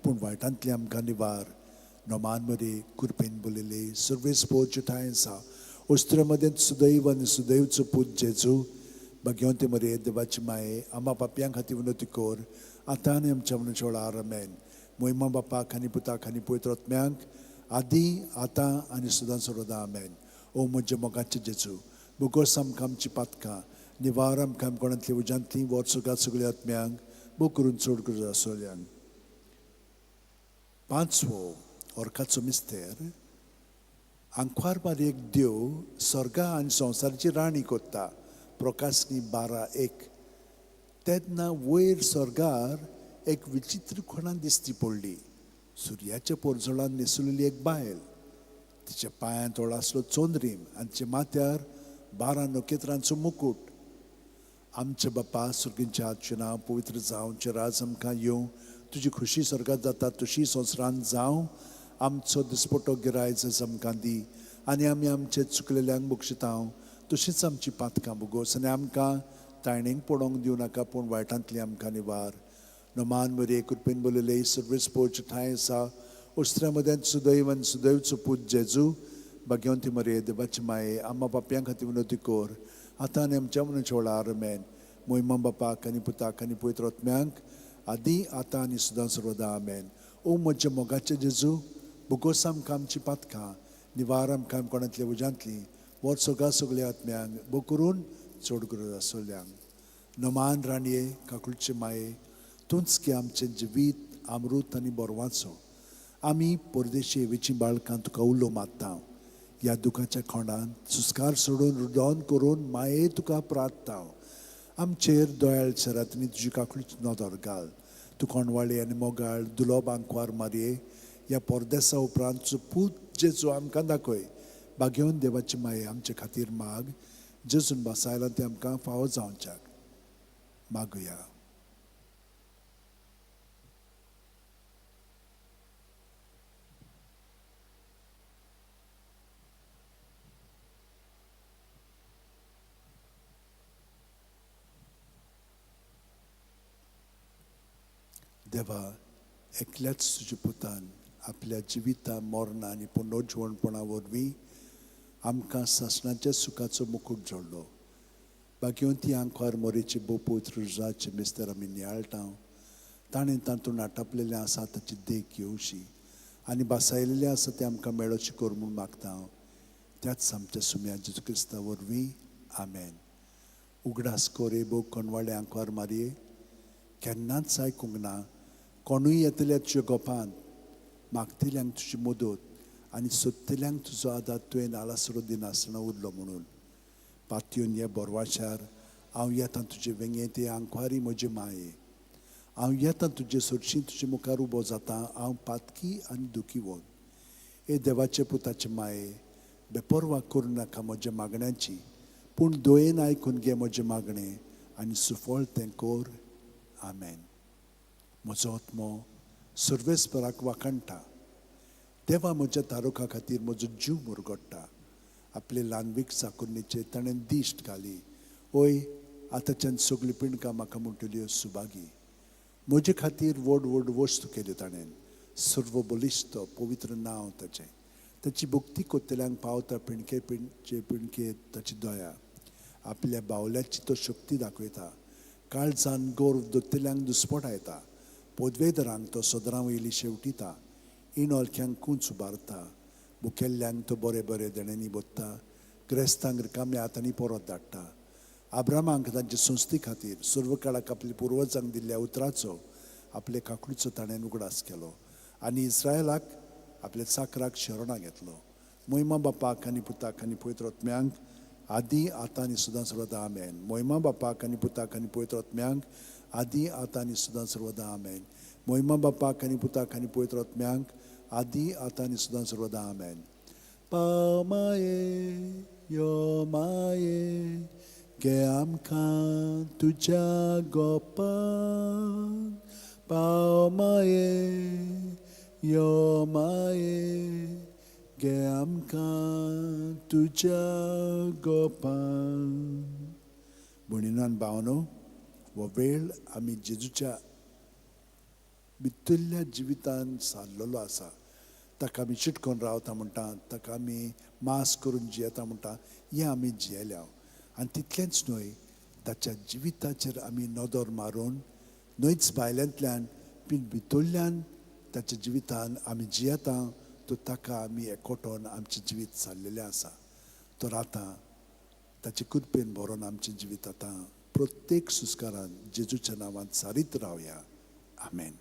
पूण वायटांतली आमकां निवार. नोमान मरे कृपेन बोलले सर्वेस पोच ठाय आसा, उस्त्रे मदें सुदैव आनी सुदैवचो पूत जेजू, भाग्यवंती मरे देवाची माये, आमा बापयां खातीर विनोती कोर, आतां आनी आमच्या मनशाळार आमेन. मोहिमा बापाक आनी पुताक आनी पवित्र आत्म्यांक आदी आतां आनी सदां सर्वदा आमेन. ओ म्हजे मोगाचे जेजू, बुगोस आमकां आमची पातकां, निवार आमकां कोणांतली उज्यांतली, वर सगळ्या सगळ्या आत्म्यांक बूक करून चड गरज आसलेल्यांक. पांचवो ऑर्काचो मिस्तेर आंकवार बारीक देव स्वर्गा आनी संवसाराची राणी कोत्ता. प्रकाशनी 12:1. तेन्ना वयर स्वर्गार एक विचित्र खोणां दिसती पडली. सुर्याच्या पोरजोळान न्हेसलेली एक बायल, तिच्या पांयांत व्हडलो आसलो चोंद्रीम, आनी तिच्या माथ्यार 12 नखेत्रांचो मुकुट. आमचे बापा सुर्गींच्या हातचें नांव पवित्र जावं, तुजें राज आमकां येवं, तुजी खुशी स्वर्गात जाता तशी संवसारांत जावं. आमचो दिसपटो गिरायज आमकां दी, आनी आमी आमचे चुकलेल्यांक बक्षितांव तशींच आमची पातकां बुगोस, आनी आमकां तायणेक पडोवंक दिवं नाका, पूण वायटांतली आमकां निवार. नमान मरे कृपेन बोलले सर्वेस पोच ठाय आसा, उस्त्र्या मदें सुदैव आनी सुदैवचो पूत जेजू, भाग्यवंती मरे देवाची माये, आमा बापयां खातीर विनोती कोर, आतां आनी आमच्या मनशाळार आमेन. मोहिमा बापाक आनी पुताक आनी पवित्र आत्म्यांक आदी आतां आनी सदां सर्वदा आमेन. ओ म्हजे मोगाचे जेजू, बुगोस आमकां आमची पातकां, निवार आमकां कोणांतल्या उज्यांतली, वर सगळ्या सगळ्या आत्म्यांक बूक करून चड गरज आसलेल्यांक. नमान राणये काकुळचे माये, तूंच की आमचें जिवीत अमृत आनी बोरवाचो. आमी परदेशी येवेची बाळकां तुका उलो मारता. ह्या दुखाच्या खोंडांत सुस्कार सोडून रुदोन करून माये तुका प्रार्थना. आमचेर दोयाळ शरातनी तुजी काकुळीची नदर घाल. तूं कोणवाळी आनी मोगाळ दुलोब आंकवार मारये, ह्या परदेसा उपरांत तुजो पूत जेजू आमकां दाखय. बागेवन देवाची माये आमचे खातीर माग. जेजून बसायला ते आमकां फावो जावच्याक मागुया. देवा, एकल्याच तुज्या पुतान आपल्या जिविता मरणा आनी पुनरुज्जीवनपणा वरवीं आमकां सासणाच्या सुखाचो मुकुट जोडलो. बागेवन ती आंकवार मोरेची बोपूत रुजाचे मेस्तर आमी नियाळटां. ताणें तातूंत आटापलेलें आसा ताची देख येवची आनी बसायलेलें आसा तें आमकां मेळोचें कर म्हूण मागता. त्याच आमच्या सुम्या जेजू क्रिस्ता वरवीं आमेन. उगडास कोरे बो कोनवाळे आंकवार मारये, केन्नाच आयकूंक ना कोणूय येतल्या तुज्या गोपांत मागतल्यांक तुजी मदत आनी सोदतल्यांक तुजो आदार तुवें आलासरो दिनासतना उरलो म्हणून. पातयेवन ह्या बोरवाशार हांव येतां तुजे वेंगे ते आंकवारी म्हजे माये. हांव येतां तुजे सोडशी तुजे मुखार उबो जाता. हांव पातकी आनी दुखी वोन. हे देवाचे पुताचे माये, बेपरवा करूं नाका म्हज्या मागण्यांची, पूण दोयेन आयकून घे म्हजें मागणें आनी सुफळ तें कोर. आमेन. म्हजो आत्मो सर्वेस्पराक वाखाणटा. देवा म्हज्या तारुखा खातीर म्हजो जीव मुरगोडटा. आपले ल्हानवीक साकुन्नेचे ताणें दिश्ट घाली. ओय, आतांच्यान सगळी पिणकां म्हाका म्हणटल्यो सुभागी. म्हजे खातीर व्हड व्हड वस्तू केल्यो ताणें. सर्व बलिश्ट पवित्र नांव ताचें. ताची भक्ती कोत्तल्यांक पावता पिणके पिणके ताची दया. आपल्या बावल्याची तो शक्ती दाखयता. काळजान गौरव दोत्तल्यांक दुस्पट येता. पदवेदरांक तो सदरां वयली शेवटिता. इणोलक्यांक कूंच उबारता. मुखेल्ल्यांक तो बरें बरें देण्यांनी बोत्ता. ग्रेस्तांक रिकाम्या हातांनी परत धाडटा. आब्रामांक तांचे संस्थे खातीर सर्व काळाक आपल्या पुर्वजांक दिल्ल्या उतराचो आपले काकुळीचो ताणें उगडास केलो आनी इस्रायलाक आपल्या चाकराक शरणा घेतलो. मोहिमा बापाक आनी पुताक आनी पवित्र आत्म्यांक आदी आतां आनी सदां सर्वदा आमेन. मोहिमा बापाक आनी पुताक आनी पवित्र आत्म्यांक आदी आतां आनी सदां सर्वदा आमेन. मोहिमा बापाक आनी पुताक आनी पवित्र आत्म्यांक आदी आतां आनी सदां सर्वदा आमेन. पाव माये यो माये, घे आमकां तुज्या गोपान. पाव माये यो माये, घे आमकां तुज्या गोपान. भणिनान भावनो, हो वेळ आमी जेजूच्या भितरल्या जिवितान सारलेलो आसा. ताका आमी चिटकोन रावता म्हणटा, ताका आमी मास करून जियेता म्हणटा, हें आमी जियेल्या. आनी तितलेंच न्हय, ताच्या जिविताचेर आमी नदर मारून न्हयच भायल्यांतल्यान पूण भितरल्यान ताच्या जिवितान आमी जियेता. तो ताका आमी एकवटोन आमचें जिवीत सारलेलें आसा. तर आतां ताचे कृपेन भरोन आमचें जिवीत आतां प्रत्येक सुस्कारान जेजूच्या नांवान सारीत रावया. आमेन.